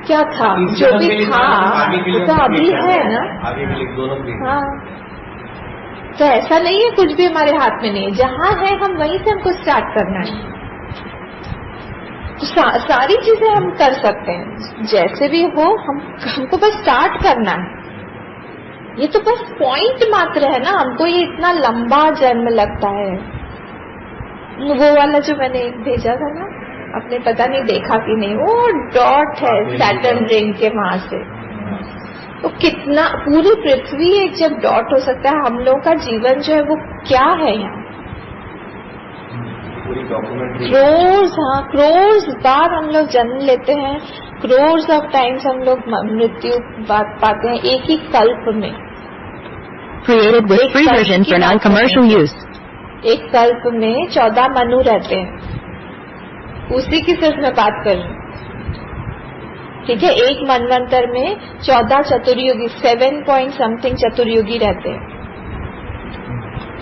क्या था? इस जो जन्म भी के लिए था आगे के लिए वो तो हम अभी create कर है रहे हैं। ना। आगे के लिए दोनों create। हाँ, तो ऐसा नहीं है कुछ भी हमारे हाथ में नहीं है, जहाँ है हम वहीं से हमको स्टार्ट करना है। तो सारी चीजें हम कर सकते हैं, जैसे भी हो हमको बस स्टार्ट करना है। ये तो बस पॉइंट मात्र है ना, हमको ये इतना लंबा जन्म लगता है। वो वाला जो मैंने भेजा था ना, आपने पता नहीं देखा कि नहीं, वो डॉट है सैटर्न रिंग के वहां से। तो कितना पूरी पृथ्वी एक जब डॉट हो सकता है, हम लोग का जीवन जो है वो क्या है यहाँ। पूरी डॉक्यूमेंट्री क्रोर्स बार हम लोग जन्म लेते हैं, क्रोर्स ऑफ टाइम्स हम लोग मृत्यु पाते हैं एक ही कल्प में। Created with free version for non-commercial use. एक कल्प में 14 मनु रहते हैं, उसी की सिर्फ मैं बात कर रही हूँ, ठीक है। एक मनवंतर में 14 चतुर्युगी 7 पॉइंट समथिंग चतुर्युगी रहते हैं,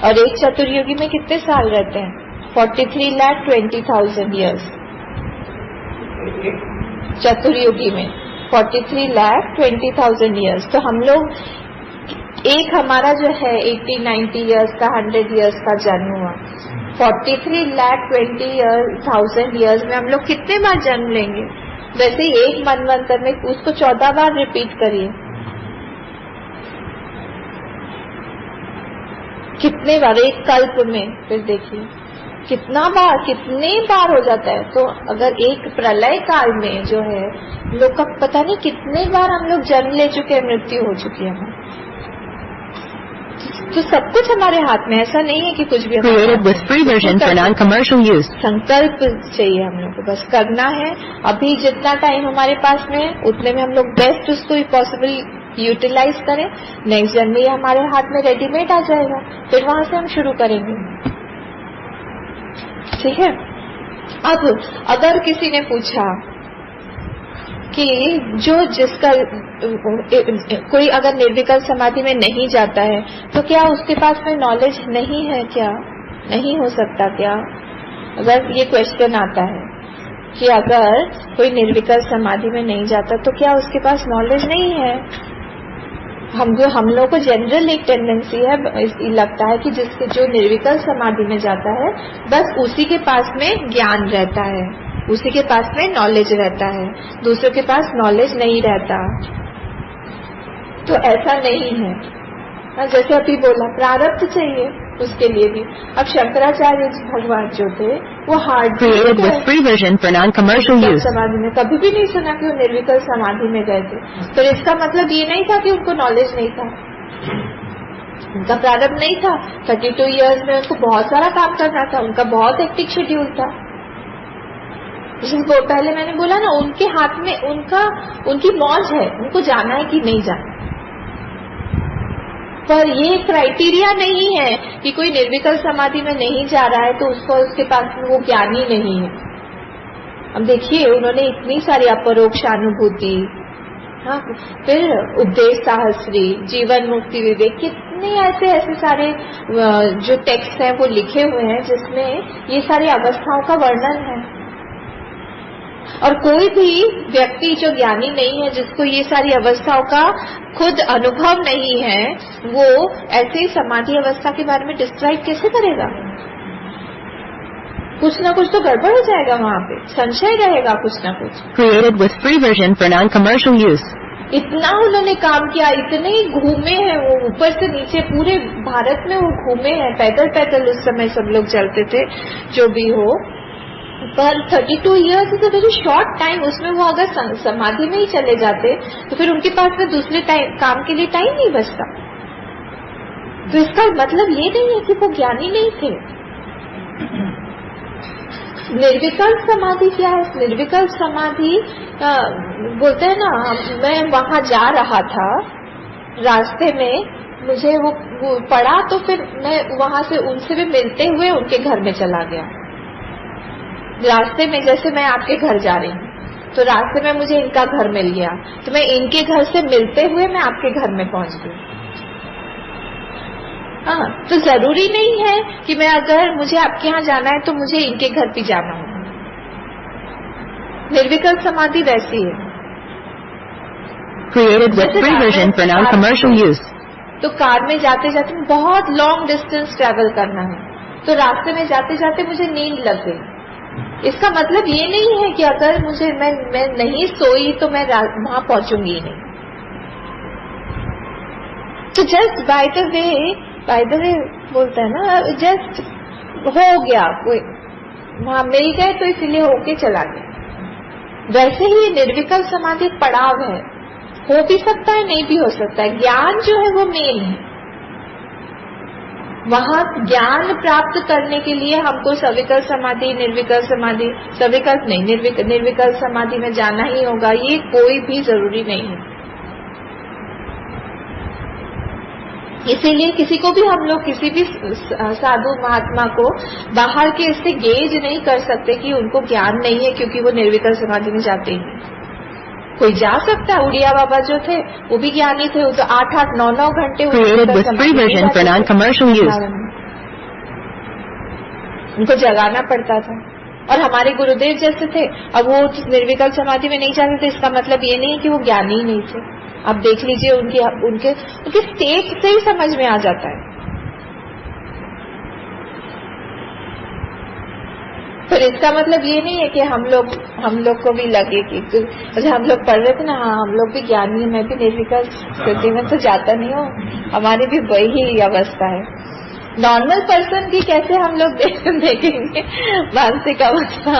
और एक चतुर्युगी में कितने साल रहते हैं? 43,20,000 years। चतुर्युगी में 43,20,000 years। तो हम लोग एक हमारा जो है 80-90 years का 100 years का जन्म हुआ, 43,20,000 years में हम लोग कितने बार जन्म लेंगे? वैसे ही एक मनवंतर में उसको 14 बार रिपीट करिए, कितने बार एक कल्प में, फिर देखिए कितना बार, कितने बार हो जाता है। तो अगर एक प्रलय काल में जो है लोग का पता नहीं कितने बार हम लोग जन्म ले चुके हैं, मृत्यु हो चुकी है हमारी। तो सब कुछ हमारे हाथ में, ऐसा नहीं है कि कुछ भी Created with free version for non-commercial use. संकल्प चाहिए हम लोग को, बस करना है। अभी जितना टाइम हमारे पास में है उतने में हम लोग बेस्ट उसको पॉसिबल यूटिलाइज करें। नेक्स्ट जन्म में हमारे हाथ में रेडीमेड आ जाएगा, फिर वहां से हम शुरू करेंगे, ठीक है। अब अगर किसी ने पूछा कि जो जिसका कोई अगर निर्विकल्प समाधि में नहीं जाता है तो क्या उसके पास में नॉलेज नहीं है, क्या नहीं हो सकता क्या? अगर ये क्वेश्चन आता है कि अगर कोई निर्विकल्प समाधि में नहीं जाता तो क्या उसके पास नॉलेज नहीं है? हम लोग को जनरल एक टेंडेंसी है, लगता है कि जिसके जो निर्विकल्प समाधि में जाता है बस उसी के पास में ज्ञान रहता है, उसी के पास में नॉलेज रहता है, दूसरों के पास नॉलेज नहीं रहता। तो ऐसा नहीं है। जैसे अभी बोला प्रारब्ध चाहिए उसके लिए भी। अब शंकराचार्य भगवान जो थे वो Created with free version for non-commercial use. समाधि में कभी भी नहीं सुना कि वो निर्विकल्प समाधि में गए थे। तो इसका मतलब ये नहीं था कि उनको नॉलेज नहीं था, उनका प्रारब्ध नहीं था। 32 इयर्स में उनको बहुत सारा काम करना था, उनका बहुत हेक्टिक शेड्यूल था। जिसको पहले मैंने बोला ना, उनके हाथ में उनकी मौज है, उनको जाना है कि नहीं जाना। पर ये क्राइटेरिया नहीं है कि कोई निर्विकल्प समाधि में नहीं जा रहा है तो उसके पास में वो ज्ञान ही नहीं है। अब देखिए उन्होंने इतनी सारी अपरोक्ष अनुभूति, हाँ, फिर उपदेश साहस्री, जीवन मुक्ति विवेक, कितने ऐसे सारे जो टेक्स्ट हैं वो लिखे हुए हैं जिसमें ये सारी अवस्थाओं का वर्णन है। और कोई भी व्यक्ति जो ज्ञानी नहीं है, जिसको ये सारी अवस्थाओं का खुद अनुभव नहीं है, वो ऐसे ही समाधि अवस्था के बारे में डिस्क्राइब कैसे करेगा? कुछ ना कुछ तो गड़बड़ हो जाएगा, वहाँ पे संशय रहेगा कुछ ना कुछ। Created with free version for non-commercial use. इतना उन्होंने काम किया, इतने घूमे हैं वो, ऊपर से नीचे पूरे भारत में वो घूमे हैं, पैदल पैदल उस समय सब लोग चलते थे, जो भी हो। पर 32 years is a very short time. उसमें वो अगर समाधि में ही चले जाते तो फिर उनके पास में दूसरे काम के लिए टाइम नहीं बचता। तो इसका मतलब ये नहीं है कि वो ज्ञानी नहीं थे। निर्विकल्प समाधि क्या है? निर्विकल्प समाधि बोलते हैं ना, मैं वहां जा रहा था, रास्ते में मुझे वो पड़ा, तो फिर मैं वहां से उनसे भी मिलते हुए उनके घर में चला गया। रास्ते में जैसे मैं आपके घर जा रही हूँ तो रास्ते में मुझे इनका घर मिल गया, तो मैं इनके घर से मिलते हुए मैं आपके घर में पहुंच गई। हाँ, तो जरूरी नहीं है कि मैं अगर मुझे आपके यहाँ जाना है तो मुझे इनके घर भी जाना होगा। निर्विकल्प समाधि वैसी है। Created with free version for non-commercial use. तो कार में जाते जाते बहुत लॉन्ग डिस्टेंस ट्रैवल करना है, तो रास्ते में जाते जाते मुझे नींद लग गई। इसका मतलब ये नहीं है कि अगर मुझे मैं नहीं सोई तो मैं वहां पहुंचूंगी नहीं। तो जस्ट बाय द वे बोलता है ना, जस्ट हो गया, कोई वहां मिल गए तो इसलिए होके चला गया। वैसे ही निर्विकल्प समाधि पड़ाव है, हो भी सकता है नहीं भी हो सकता है। ज्ञान जो है वो मेन है। वहां ज्ञान प्राप्त करने के लिए हमको सविकल्प समाधि, निर्विकल्प समाधि, सविकल्प नहीं, निर्विकल्प समाधि में जाना ही होगा, ये कोई भी जरूरी नहीं है। इसीलिए किसी को भी हम लोग, किसी भी साधु महात्मा को बाहर के इससे गेज नहीं कर सकते कि उनको ज्ञान नहीं है क्योंकि वो निर्विकल्प समाधि में जाते हैं। कोई जा सकता है, उड़िया बाबा जो थे वो भी ज्ञानी थे, वो तो 8-8, 9-9 घंटे Created with free version for non-commercial use. उनको जगाना पड़ता था। और हमारे गुरुदेव जैसे थे, अब वो निर्विकल्प समाधि में नहीं जाते थे, इसका मतलब ये नहीं कि वो ज्ञानी ही नहीं थे। आप देख लीजिए उनके स्टेट से ही समझ में आ जाता है। पर इसका मतलब ये नहीं है कि हम लोग को भी लगे कि जैसे हम लोग पढ़ रहे थे ना, हाँ हम लोग भी ज्ञानी है, मैं भी निर्विकल्प स्थिति में तो जाता नहीं हूँ, हमारी भी वही अवस्था है। नॉर्मल पर्सन की कैसे हम लोग देखेंगे मानसिक अवस्था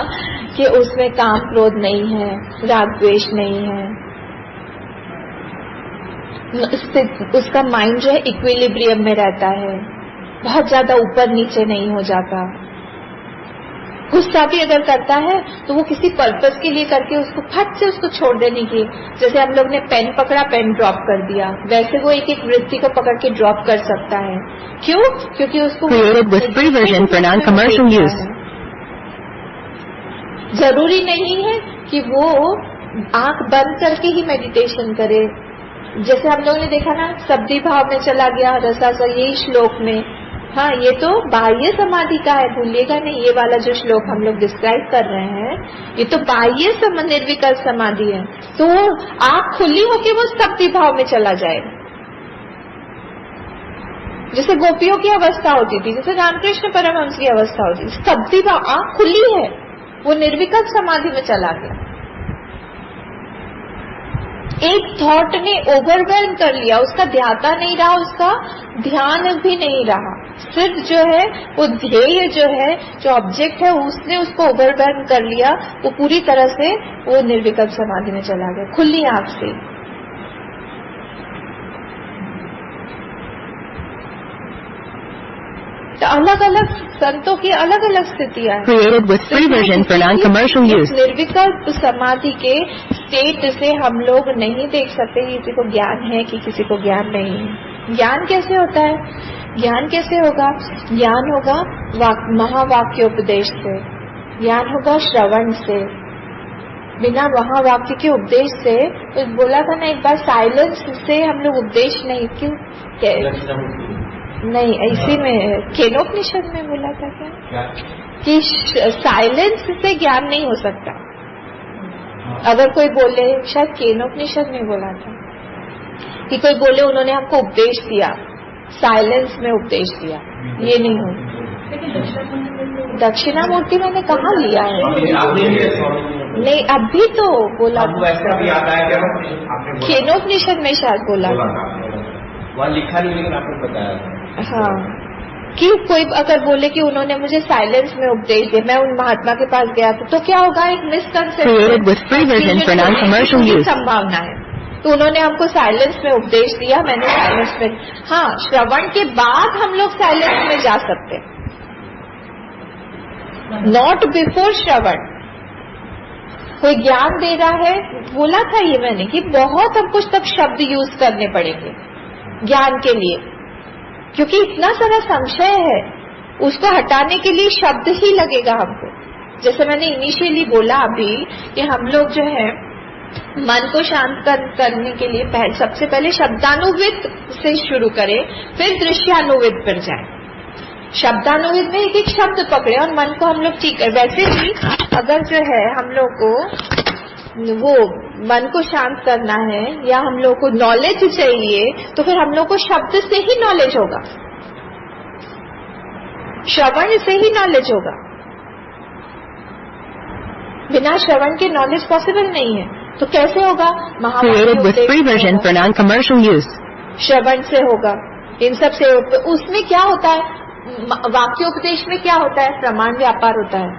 कि उसमें काम क्रोध नहीं है, राग द्वेष नहीं है, उसका माइंड जो है इक्विलिब्रियम में रहता है, बहुत ज्यादा ऊपर नीचे नहीं हो जाता। गुस्सा भी अगर करता है तो वो किसी पर्पस के लिए करके उसको फट से उसको छोड़ देने की, जैसे हम लोग ने पेन पकड़ा, पेन ड्रॉप कर दिया, वैसे वो एक एक वृत्ति को पकड़ के ड्रॉप कर सकता है। क्यों? क्योंकि उसको Created with free version for non-commercial use. जरूरी नहीं है कि वो आंख बंद करके ही मेडिटेशन करे। जैसे हम लोगों ने देखा ना, शब्दी भाव में चला गया रसासा, यही श्लोक में। हाँ, ये तो बाह्य समाधि का है, भूलिएगा नहीं, ये वाला जो श्लोक हम लोग डिस्क्राइब कर रहे हैं ये तो बाह्य निर्विकल्प समाधि है। तो आंख खुली होके वो शब्दी भाव में चला जाएगा, जैसे गोपियों की अवस्था होती थी, जैसे रामकृष्ण परमहंस की अवस्था होती थी, शब्दी भाव, आंख खुली है, वो निर्विकल्प समाधि में चला गया। एक थॉट ने ओवरवेल्म कर लिया, उसका ध्याता नहीं रहा, उसका ध्यान भी नहीं रहा, सिर्फ जो है वो ध्येय जो है, जो ऑब्जेक्ट है, उसने उसको ओवरवेल्म कर लिया, वो पूरी तरह से वो निर्विकल्प समाधि में चला गया, खुली आंख से। तो अलग अलग संतों की अलग अलग स्थितियां हैं। Created with free version for non-commercial use. निर्विकल्प समाधि के स्टेट से हम लोग नहीं देख सकते कि किसी को ज्ञान है कि किसी को ज्ञान नहीं है। ज्ञान कैसे होता है? ज्ञान कैसे होगा? ज्ञान होगा महावाक्योपदेश से, ज्ञान होगा श्रवण से, बिना वहाँ वाक्य के उपदेश से, तो बोला था ना एक बार, साइलेंस से हम लोग उपदेश नहीं, क्यों नहीं, इसी में केनोपनिषद में बोला था क्या कि साइलेंस से ज्ञान नहीं हो सकता। अगर कोई बोले, शायद केनोपनिषद में बोला था कि कोई बोले उन्होंने हमको उपदेश दिया, साइलेंस में उपदेश दिया, ये नहीं हो। दक्षिणामूर्ति मैंने कहाँ लिया है? नहीं, अभी तो बोला केनोपनिषद में शायद बोला, वहाँ लिखा नहीं लेकिन आपने बताया। हाँ, कि कोई अगर बोले कि उन्होंने मुझे साइलेंस में उपदेश दिया, मैं उन महात्मा के पास गया तो क्या होगा? एक मिसकंसेप्शन की संभावना है। तो उन्होंने हमको साइलेंस में उपदेश दिया, मैंने साइलेंस में, हाँ, श्रवण के बाद हम लोग साइलेंस में जा सकते हैं, नॉट बिफोर श्रवण। कोई ज्ञान दे रहा है, बोला था ये मैंने कि बहुत हमको तब शब्द यूज करने पड़ेंगे ज्ञान के लिए, क्योंकि इतना सारा संशय है, उसको हटाने के लिए शब्द ही लगेगा हमको। जैसे मैंने इनिशियली बोला अभी कि हम लोग जो है मन को शांत करने के लिए सबसे पहले शब्दानुविद से शुरू करें, फिर दृश्यानुविद पर जाएं। शब्दानुविद में एक एक शब्द पकड़े और मन को हम लोग ठीक है। वैसे ही अगर जो है हम लोग को वो मन को शांत करना है या हम लोग को नॉलेज चाहिए, तो फिर हम लोग को शब्द से ही नॉलेज होगा, श्रवण से ही नॉलेज होगा। बिना श्रवण के नॉलेज पॉसिबल नहीं है। तो कैसे होगा? श्रवण से होगा, इन सब से। उसमें क्या होता है? वाक्योपदेश में क्या होता है? प्रमाण व्यापार होता है।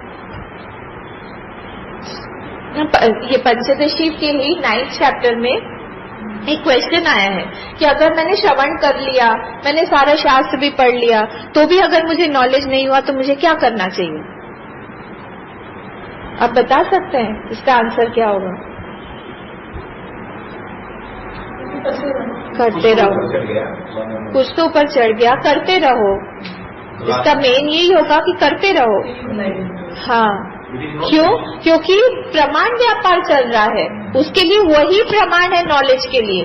ये पंचदशी के ही 9th चैप्टर में एक क्वेश्चन आया है कि अगर मैंने श्रवण कर लिया, मैंने सारा शास्त्र भी पढ़ लिया, तो भी अगर मुझे नॉलेज नहीं हुआ तो मुझे क्या करना चाहिए? आप बता सकते हैं इसका आंसर क्या होगा? करते रहो, कुछ तो ऊपर चढ़ गया, करते रहो। इसका मेन यही होगा कि करते रहो। हाँ, क्यों? क्योंकि प्रमाण व्यापार चल रहा है, उसके लिए वही प्रमाण है नॉलेज के लिए,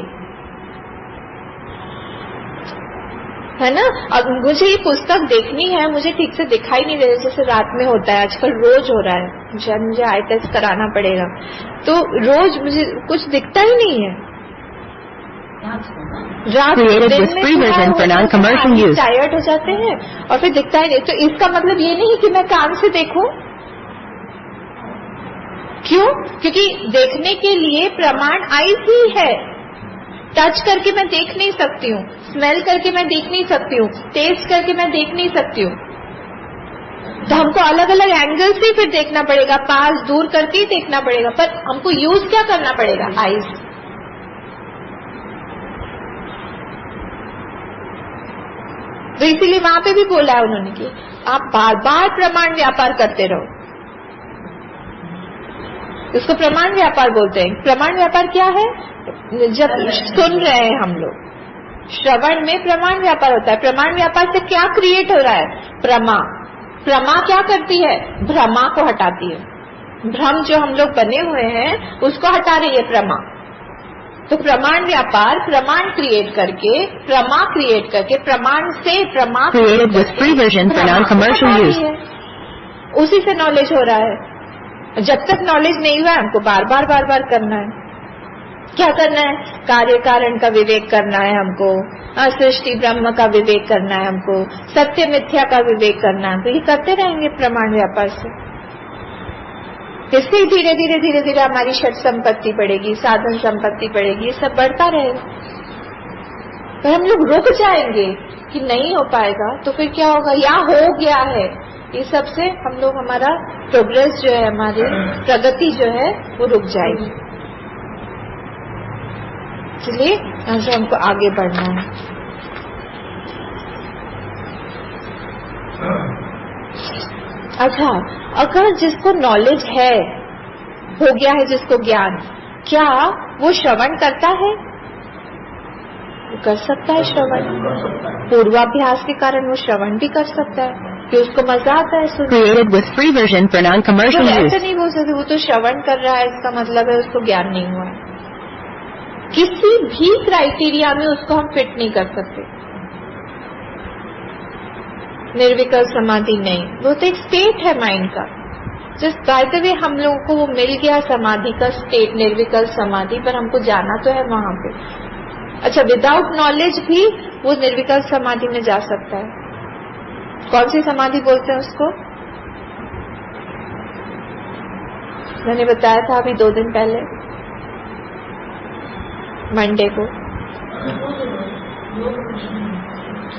है ना। अब मुझे ये पुस्तक देखनी है, मुझे ठीक से दिखाई नहीं दे रहा, जैसे रात में होता है, आजकल रोज हो रहा है, शायद मुझे आई टेस्ट कराना पड़ेगा, तो रोज मुझे कुछ दिखता ही नहीं है। रात दिन में टायर्ड हो जाते हैं और फिर दिखता ही नहीं। तो इसका मतलब ये नहीं कि मैं कान से देखूं, क्यों? क्योंकि देखने के लिए प्रमाण आईज ही है। टच करके मैं देख नहीं सकती हूँ, स्मेल करके मैं देख नहीं सकती हूँ, टेस्ट करके मैं देख नहीं सकती हूँ। तो हमको अलग अलग एंगल से फिर देखना पड़ेगा, पास दूर करके ही देखना पड़ेगा, पर हमको यूज क्या करना पड़ेगा? आईज। तो इसीलिए वहां पे भी बोला है उन्होंने कि आप बार बार प्रमाण व्यापार करते रहो। इसको प्रमाण व्यापार बोलते हैं। प्रमाण व्यापार क्या है? जब सुन रहे हैं हम लोग, श्रवण में प्रमाण व्यापार होता है। प्रमाण व्यापार से क्या क्रिएट हो रहा है? प्रमा। प्रमा क्या करती है? भ्रमा को हटाती है। भ्रम जो हम लोग बने हुए हैं उसको हटा रही है प्रमा। तो प्रमाण व्यापार, प्रमाण क्रिएट करके, प्रमा क्रिएट करके, प्रमाण से प्रमा उसी से नॉलेज हो रहा है। जब तक नॉलेज नहीं हुआ हमको बार बार करना है। क्या करना है? कार्य कारण का विवेक करना है हमको, सृष्टि ब्रह्म का विवेक करना है हमको, सत्य मिथ्या का विवेक करना है। तो ये करते रहेंगे प्रमाण व्यापार से। इससे धीरे धीरे हमारी षट संपत्ति बढ़ेगी, साधन संपत्ति बढ़ेगी, ये सब बढ़ता रहेगा। पर हम लोग रुक जाएंगे कि नहीं हो पाएगा, तो फिर क्या होगा? या हो गया है, ये सब से हम लोग, हमारा प्रोग्रेस जो है, हमारी प्रगति जो है वो रुक जाएगी। इसलिए यहाँ से हमको आगे बढ़ना है। अच्छा, अगर जिसको नॉलेज है, हो गया है जिसको ज्ञान, क्या वो श्रवण करता है? वो कर सकता है श्रवण, पूर्वाभ्यास के कारण वो श्रवण भी कर सकता है। कि उसको मजा आता है सुनने। Created with free version for non-commercial तो use. ऐसे नहीं बोल सकते वो तो श्रवण कर रहा है, इसका मतलब है उसको ज्ञान नहीं हुआ है। किसी भी क्राइटेरिया में उसको हम फिट नहीं कर सकते। निर्विकल्प समाधि नहीं, वो तो एक स्टेट है माइंड का। जस्ट बाय द वे हम लोगों को वो मिल गया समाधि का स्टेट, निर्विकल्प समाधि, पर हमको जाना तो है वहां पे। अच्छा, विदाउट नॉलेज भी वो निर्विकल्प समाधि में जा सकता है। कौन सी समाधि बोलते हैं उसको? मैंने बताया था अभी 2 दिन पहले, मंडे को।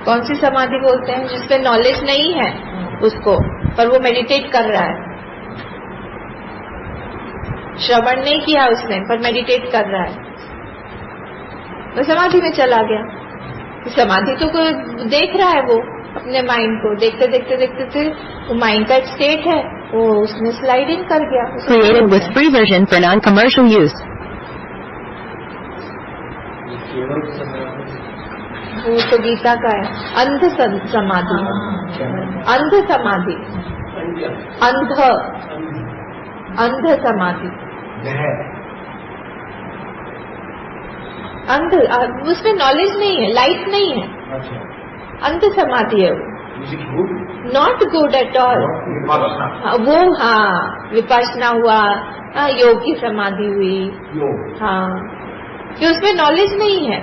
कौन सी समाधि बोलते हैं? जिसपे नॉलेज नहीं है उसको, पर वो मेडिटेट कर रहा है। श्रवण नहीं किया उसने, पर मेडिटेट कर रहा है, वो समाधि में चला गया। समाधि तो कोई देख रहा है, वो अपने माइंड को देखते देखते देखते वो माइंड का एक स्टेट है, वो उसमें स्लाइड इन कर गया। Created with free version for non-commercial use. वो तो गीता का है, अंध समाधि। अंध समाधि, अंध समाधि, अंध, उसमें नॉलेज नहीं है, लाइट नहीं है, अंध समाधि है वो। Not good at all. वो हाँ, विपश्यना हुआ, योग की समाधि हुई, हाँ, कि उसमें नॉलेज नहीं है,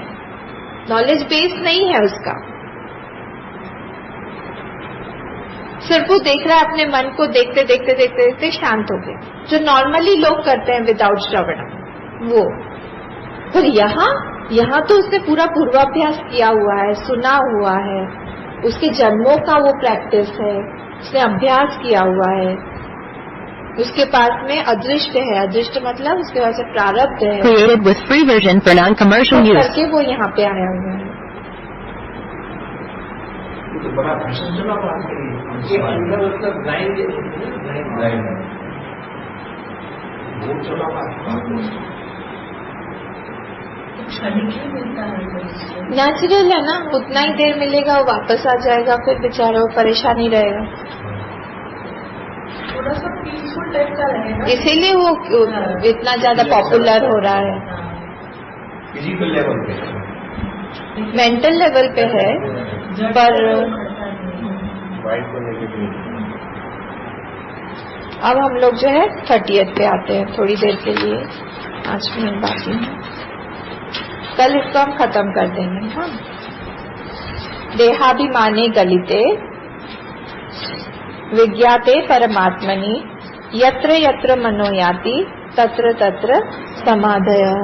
नॉलेज बेस नहीं है उसका। सिर्फ वो देख रहा है अपने मन को, देखते देखते देखते देखते शांत हो गया, जो नॉर्मली लोग करते हैं विदाउट श्रवण वो। पर यहाँ तो उसने पूरा पूर्वाभ्यास किया हुआ है, सुना हुआ है, उसके जन्मों का वो प्रैक्टिस है, उसने अभ्यास किया हुआ है, उसके पास में अदृष्ट है। अदृष्ट मतलब उसके पास प्रारब्ध है। Created with free version for non-commercial use. करके वो यहाँ पे आया हुआ है। तो बड़ा भाषण चला बात करिए, मतलब ब्लाइंड वो चला बात नेचुरल है ना, उतना ही देर मिलेगा, वापस आ जाएगा, फिर बेचारा वो परेशान ही रहेगा। थोड़ा सा पीसफुल टाइप का रहेगा, इसीलिए वो इतना ज्यादा पॉपुलर हो रहा है। फिजिकल लेवल पे, मेंटल लेवल पे है, पर वाइट को लेके अब हम लोग जो है 30th पे आते हैं थोड़ी देर के लिए, 5 मिनट बाकी है, कल इसको हम खत्म कर देंगे। हाँ, देहाभिमाने गलिते विज्ञाते परमात्मनि यत्र यत्र मनो याति तत्र तत्र समाधयः।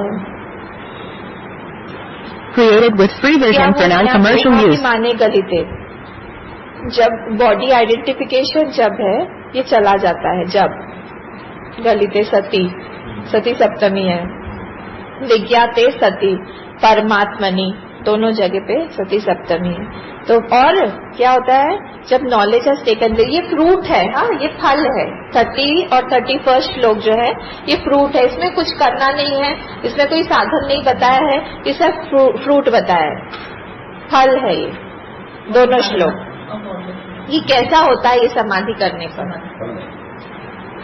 Created with free version for non-commercial use. देहाभिमाने गलिते, जब बॉडी आइडेंटिफिकेशन जब है ये चला जाता है, जब गलिते सती, सती सप्तमी है, विज्ञाते सती परमात्मनि, दोनों जगह पे सती सप्तमी है। तो और क्या होता है, जब नॉलेज है टेकन, ये फ्रूट है, हाँ ये फल है। 30 और 31 श्लोक जो है ये फ्रूट है, इसमें कुछ करना नहीं है, इसमें कोई साधन नहीं बताया है, ये सब फ्रूट बताया है, फल है ये दोनों श्लोक। ये कैसा होता है ये समाधि करने पर,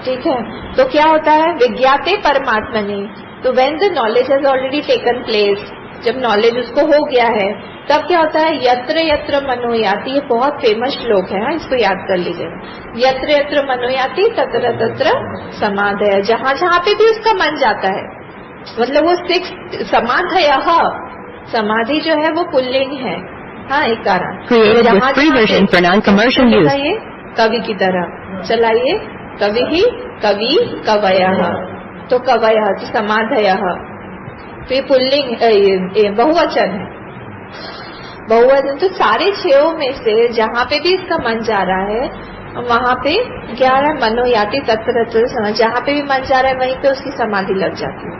ठीक है। तो क्या होता है, विज्ञाते परमात्मनि, तो when the knowledge has already taken place, जब नॉलेज उसको हो गया है, तब क्या होता है, यत्र यत्र मनो याति, ये बहुत फेमस श्लोक है, इसको याद कर लीजिए। यत्र यत्र मनो याति तत्र तत्र समाधयः, जहाँ जहाँ पे भी उसका मन जाता है, मतलब वो 6 समाधयः, समाधि जो है वो पुल्लिंग है, हाँ एक कारण। Created with free version for non-commercial use. ये कवि की तरह चलाइए, कवि ही कवि कवयः, तो कवयः तो समाधयः, तो ये पुल्लिंग बहुवचन है, बहुवचन। तो सारे 6 में से जहाँ पे भी इसका मन जा रहा है वहाँ पे क्या रहा है, मनो याति तत्र तत्र समाधि, जहाँ पे भी मन जा रहा है वहीं पे उसकी समाधि लग जाती है।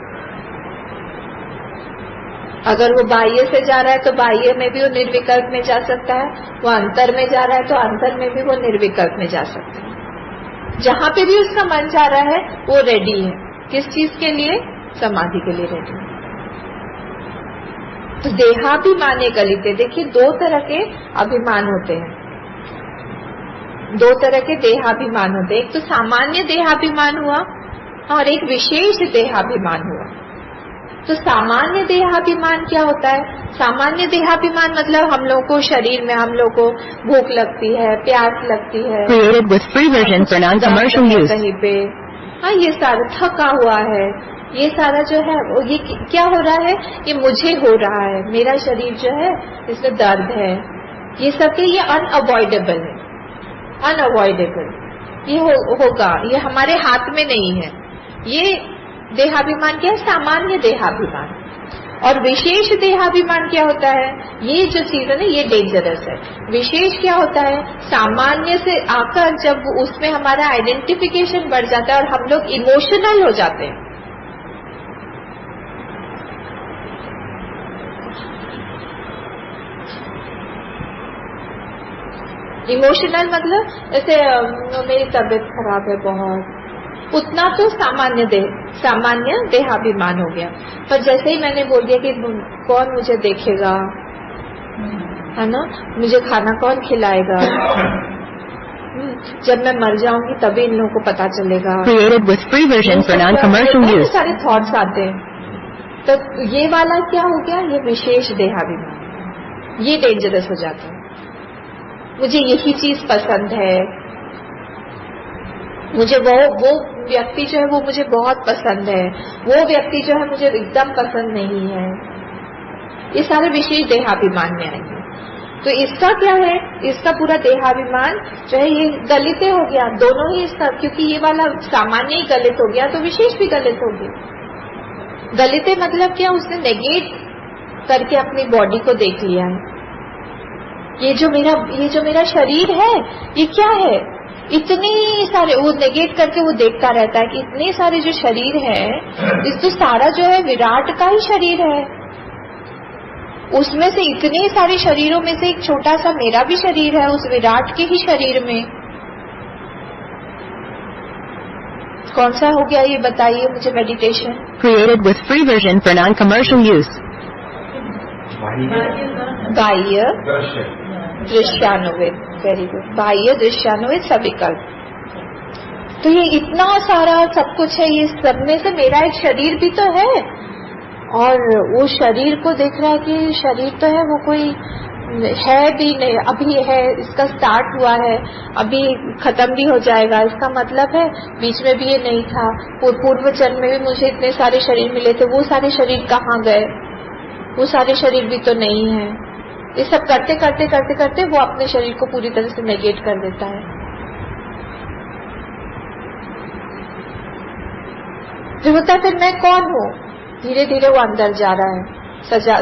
अगर वो बाह्य से जा रहा है तो बाह्य में भी वो निर्विकल्प में जा सकता है, वो अंतर में जा रहा है तो अंतर में भी वो निर्विकल्प में जा सकता है। जहाँ पे भी उसका मन जा रहा है वो रेडी है, किस चीज के लिए, समाधि के लिए रेडी है। तो देहाभिमाने गलिते, देखिए 2 तरह के अभिमान होते हैं, दो तरह के देहाभिमान होते हैं, एक तो सामान्य देहाभिमान हुआ और एक विशेष देहाभिमान हुआ। तो सामान्य देहाभिमान क्या होता है? सामान्य देहाभिमान मतलब हम लोगों को शरीर में हम लोग को भूख लगती है, प्यास लगती है, Created with free version for non-commercial दर्द है use. कहीं पे, हाँ ये सारा थका हुआ है, ये सारा जो है ये क्या हो रहा है? ये मुझे हो रहा है, मेरा शरीर जो है इसमें दर्द है, ये सब के ये अनअवॉइडेबल है, अनअवॉइडेबल ये होगा, ये हमारे हाथ में नहीं है। ये देहाभिमान क्या है? सामान्य देहाभिमान। और विशेष देहाभिमान क्या होता है? ये जो चीज है ना ये डेंजरस है। विशेष क्या होता है? सामान्य से आकर जब उसमें हमारा आइडेंटिफिकेशन बढ़ जाता है और हम लोग इमोशनल हो जाते हैं। इमोशनल मतलब जैसे मेरी तबीयत खराब है बहुत, उतना तो सामान्य देहाभिमान हो गया। पर जैसे ही मैंने बोल दिया कि कौन मुझे देखेगा, है ना, मुझे खाना कौन खिलाएगा, जब मैं मर जाऊंगी तभी इन लोगों को पता चलेगा, Created with free version for non-commercial बहुत use. सारे थॉट्स आते हैं। तो ये वाला क्या हो गया? ये विशेष देहाभिमान, ये डेंजरस हो जाता है। मुझे यही चीज पसंद है, मुझे वो व्यक्ति जो है वो मुझे बहुत पसंद है, वो व्यक्ति जो है मुझे एकदम पसंद नहीं है। ये सारे विशेष देहाभिमान में आएंगे। तो इसका क्या है? इसका पूरा देहाभिमान जो है ये गलित हो गया, दोनों ही इसका, क्योंकि ये वाला सामान्य ही गलित हो गया तो विशेष भी गलित हो गया। गलित मतलब क्या? उसने नेगेट करके अपनी बॉडी को देख लिया है। ये जो मेरा शरीर है ये क्या है? इतने सारे, वो नेगेट करके वो देखता रहता है कि इतने सारे जो शरीर है, इस तो सारा जो है विराट का ही शरीर है, उसमें से इतने सारे शरीरों में से एक छोटा सा मेरा भी शरीर है उस विराट के ही शरीर में। कौन सा हो गया ये बताइए मुझे? Meditation. Created with free version for non-commercial use. बाह्य दृश्य दृश्यानुविद, वेरी गुड, बाह्य दृश्यानुविद सविकल्प। तो ये इतना सारा सब कुछ है, ये सब में से मेरा एक शरीर भी तो है, और वो शरीर को देख रहा है कि शरीर तो है, वो कोई है भी नहीं, अभी है, इसका स्टार्ट हुआ है, अभी खत्म भी हो जाएगा। इसका मतलब है बीच में भी ये नहीं था, पूर्व जन्म में भी मुझे इतने सारे शरीर मिले थे, वो सारे शरीर कहाँ गए? वो सारे शरीर भी तो नहीं है। ये सब करते करते करते करते वो अपने शरीर को पूरी तरह से नेगेट कर देता है। जो होता है फिर मैं कौन हूँ? धीरे धीरे वो अंदर जा रहा है,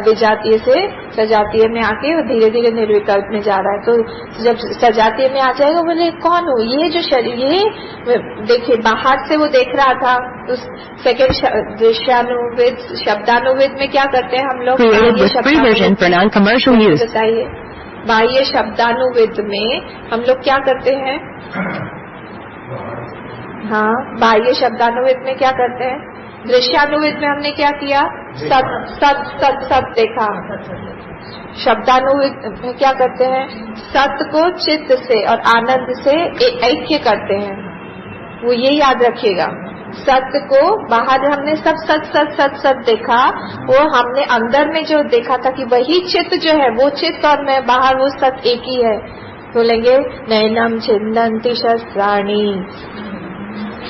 विजातीय से सजातीय में आके वो धीरे धीरे निर्विकल्प में जा रहा है। तो जब सजातीय में आ जाएगा बोले कौन हूँ? ये जो शरीर, ये देखिए बाहर से वो देख रहा था। उस सेकेंड दृश्यानुविद शब्दानुविद में क्या करते हैं हम लोग? Created with free version for non-commercial use. बताइए, बाह्य शब्दानुविद में हम लोग क्या करते हैं? हाँ, बाह्य शब्दानुविद में क्या करते हैं? दृश्यानुविद में हमने क्या किया? सत सत सत सत देखा। शब्दानुविद में क्या करते हैं? सत को चित्त से और आनंद से ऐक्य करते हैं। वो ये याद रखिएगा, सत्य को बाहर हमने सब सत सत सत सत देखा, वो हमने अंदर में जो देखा था कि वही चित्त जो है वो चित्त और मैं बाहर वो सत एक ही है। बोलेंगे नैनम छिन्दन्ति शस्त्राणि,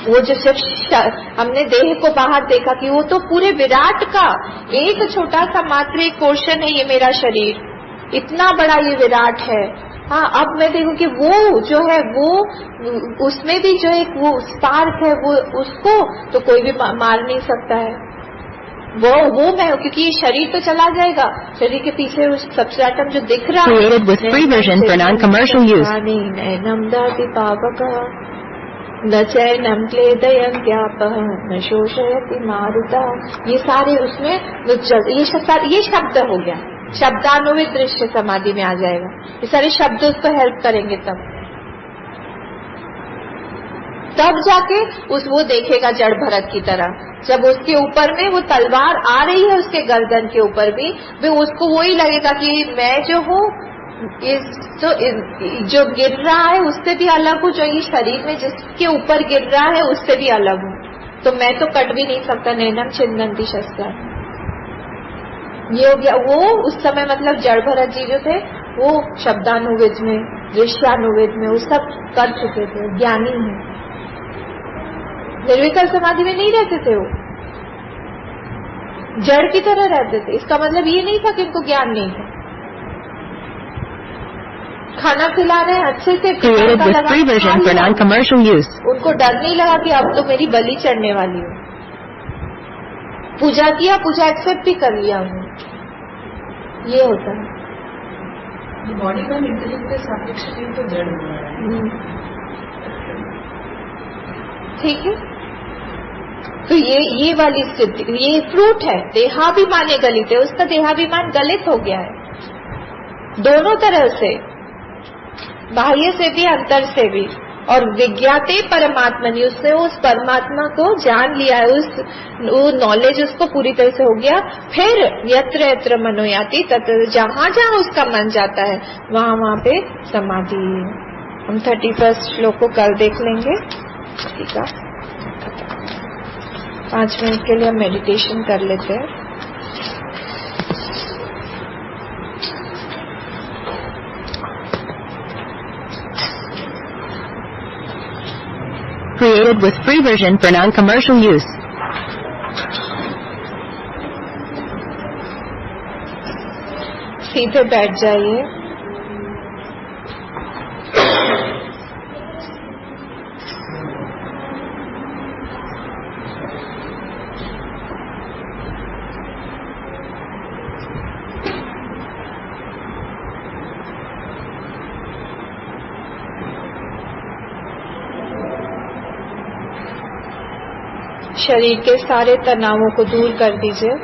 वो जो सिर्फ हमने देह को बाहर देखा कि वो तो पूरे विराट का एक छोटा सा मात्र एक पोर्शन है, ये मेरा शरीर इतना बड़ा ये विराट है। हाँ, अब मैं देखूं कि वो जो है वो उसमें भी जो एक वो स्पार्क है, वो उसको तो कोई भी मार नहीं सकता है। वो मैं, क्योंकि ये शरीर तो चला जाएगा, शरीर के पीछे उस सबसे एटम जो दिख रहा है। Created with free version for non-commercial use. नैनम दाति पावकः न चैनम क्लेदयन्त्यापः न शोषयति मारुता। ये सारे उसमें ये शब्द हो गया, शब्दानुविद दृश्य समाधि में आ जाएगा। ये सारे शब्द उसको हेल्प करेंगे, तब जाके वो देखेगा जड़ भरत की तरह। जब उसके ऊपर में वो तलवार आ रही है उसके गर्दन के ऊपर भी उसको वही लगेगा कि मैं जो हूँ जो गिर रहा है उससे भी अलग हूँ, जो ये शरीर में जिसके ऊपर गिर रहा है उससे भी अलग हूँ। तो मैं तो कट भी नहीं सकता। नैनम छिन्दन्ति शस्त्र, ये हो गया। वो उस समय मतलब जड़ भरत जी जो थे वो शब्दानुविद में, दृश्यानुविद में वो सब कर चुके थे, ज्ञानी है। निर्विकल्प समाधि में नहीं रहते थे, वो जड़ की तरह रहते थे। इसका मतलब ये नहीं था कि उनको ज्ञान नहीं था। खाना खिला रहे हैं अच्छे से, Created with free version for non-commercial use. उनको डर नहीं लगा कि अब तो मेरी बलि चढ़ने वाली हो। पूजा किया, पूजा एक्सेप्ट भी कर लिया उन्होंने। ये होता है। बॉडी का इंटेलेक्ट के सापेक्ष में तो जड़ हुआ है। ठीक है, तो ये वाली स्थिति, ये फ्रूट है। देहाभिमान गलित है, उसका देहाभिमान गलित हो गया है दोनों तरह से, बाह्य से भी अंतर से भी। और विज्ञाते परमात्मनि, उसने उस परमात्मा को जान लिया है, वो नॉलेज उसको पूरी तरह से हो गया। फिर यत्र यत्र मनोयाति तत्र, जहां जहां उसका मन जाता है वहां वहां पे समाधि। हम 31 श्लोक को कल देख लेंगे। ठीक है, 5 मिनट के लिए हम मेडिटेशन कर लेते हैं। Created with free version for non-commercial use. सीधे बैठ जाइए। शरीर के सारे तनावों को दूर कर दीजिए।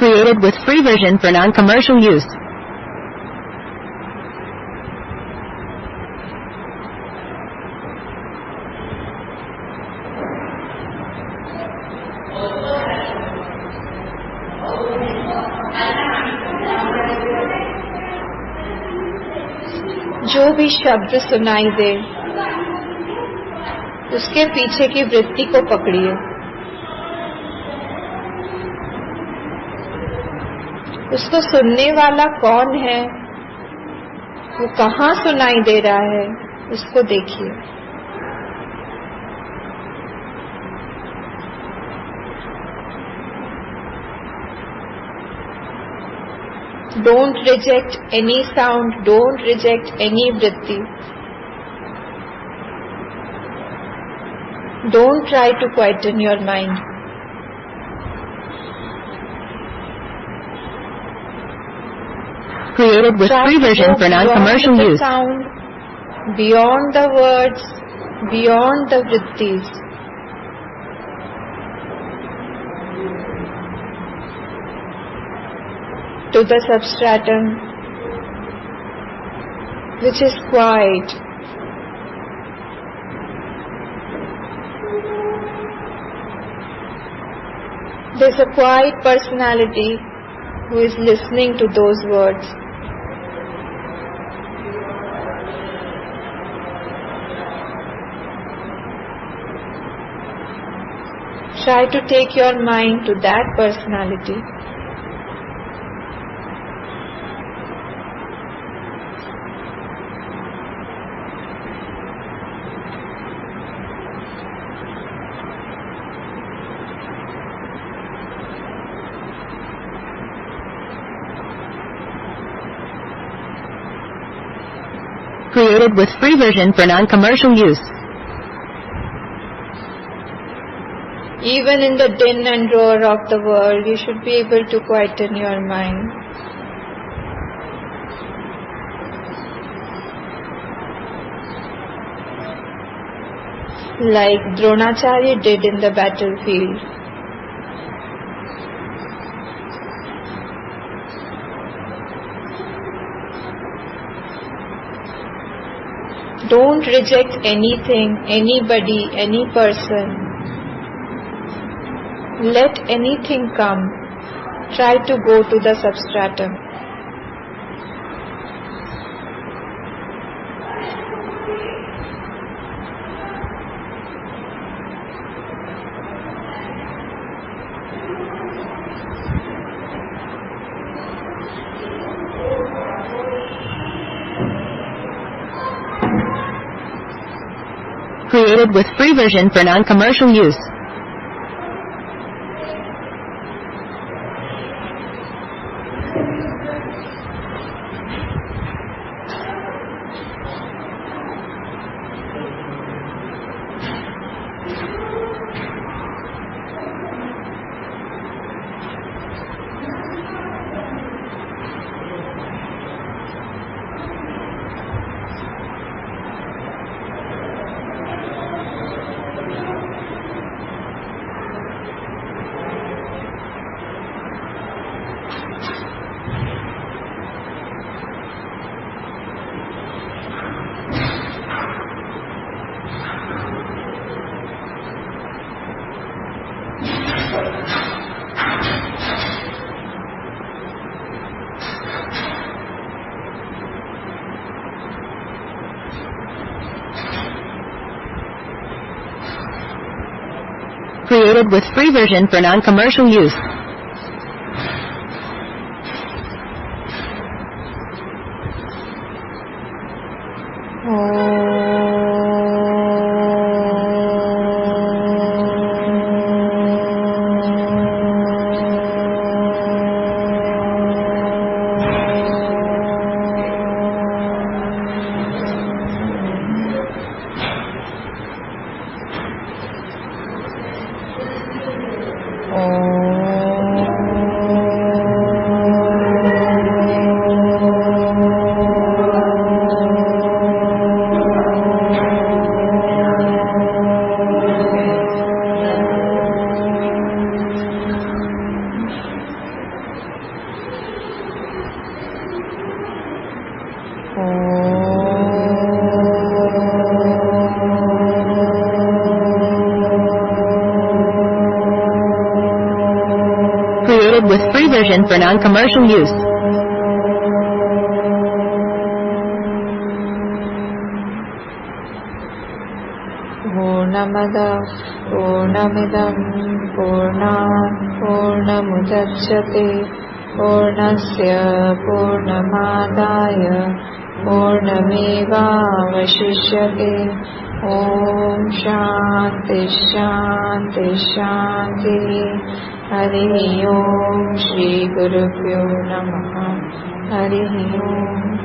Created with free version for non-commercial use. जो भी शब्द सुनाई दे उसके पीछे की वृत्ति को पकड़िए। उसको सुनने वाला कौन है, वो कहाँ सुनाई दे रहा है, उसको देखिए। Don't reject any sound, don't reject any vritti. Don't try to quieten your mind. Created with free version for non-commercial beyond the use. sound, beyond the words, beyond the vrittis. To the substratum, which is quiet. There's a quiet personality who is listening to those words. Try to take your mind to that personality. Created with free version for non-commercial use. Even in the din and roar of the world, you should be able to quieten your mind. like Dronacharya did in the battlefield. Don't reject anything, anybody, any person. Let anything come. Try to go to the substratum. Created with free version for non-commercial use. Created with free version for non-commercial use. Created with free version for non-commercial use. Purnamada Purnamidam Purnat Purnamudachyate Purnasya Purnamadaya Purnamevavashishyate. Om Shanti Shanti Shanti. Hari Om Shri Gurubhyo Namaha. Hari Om.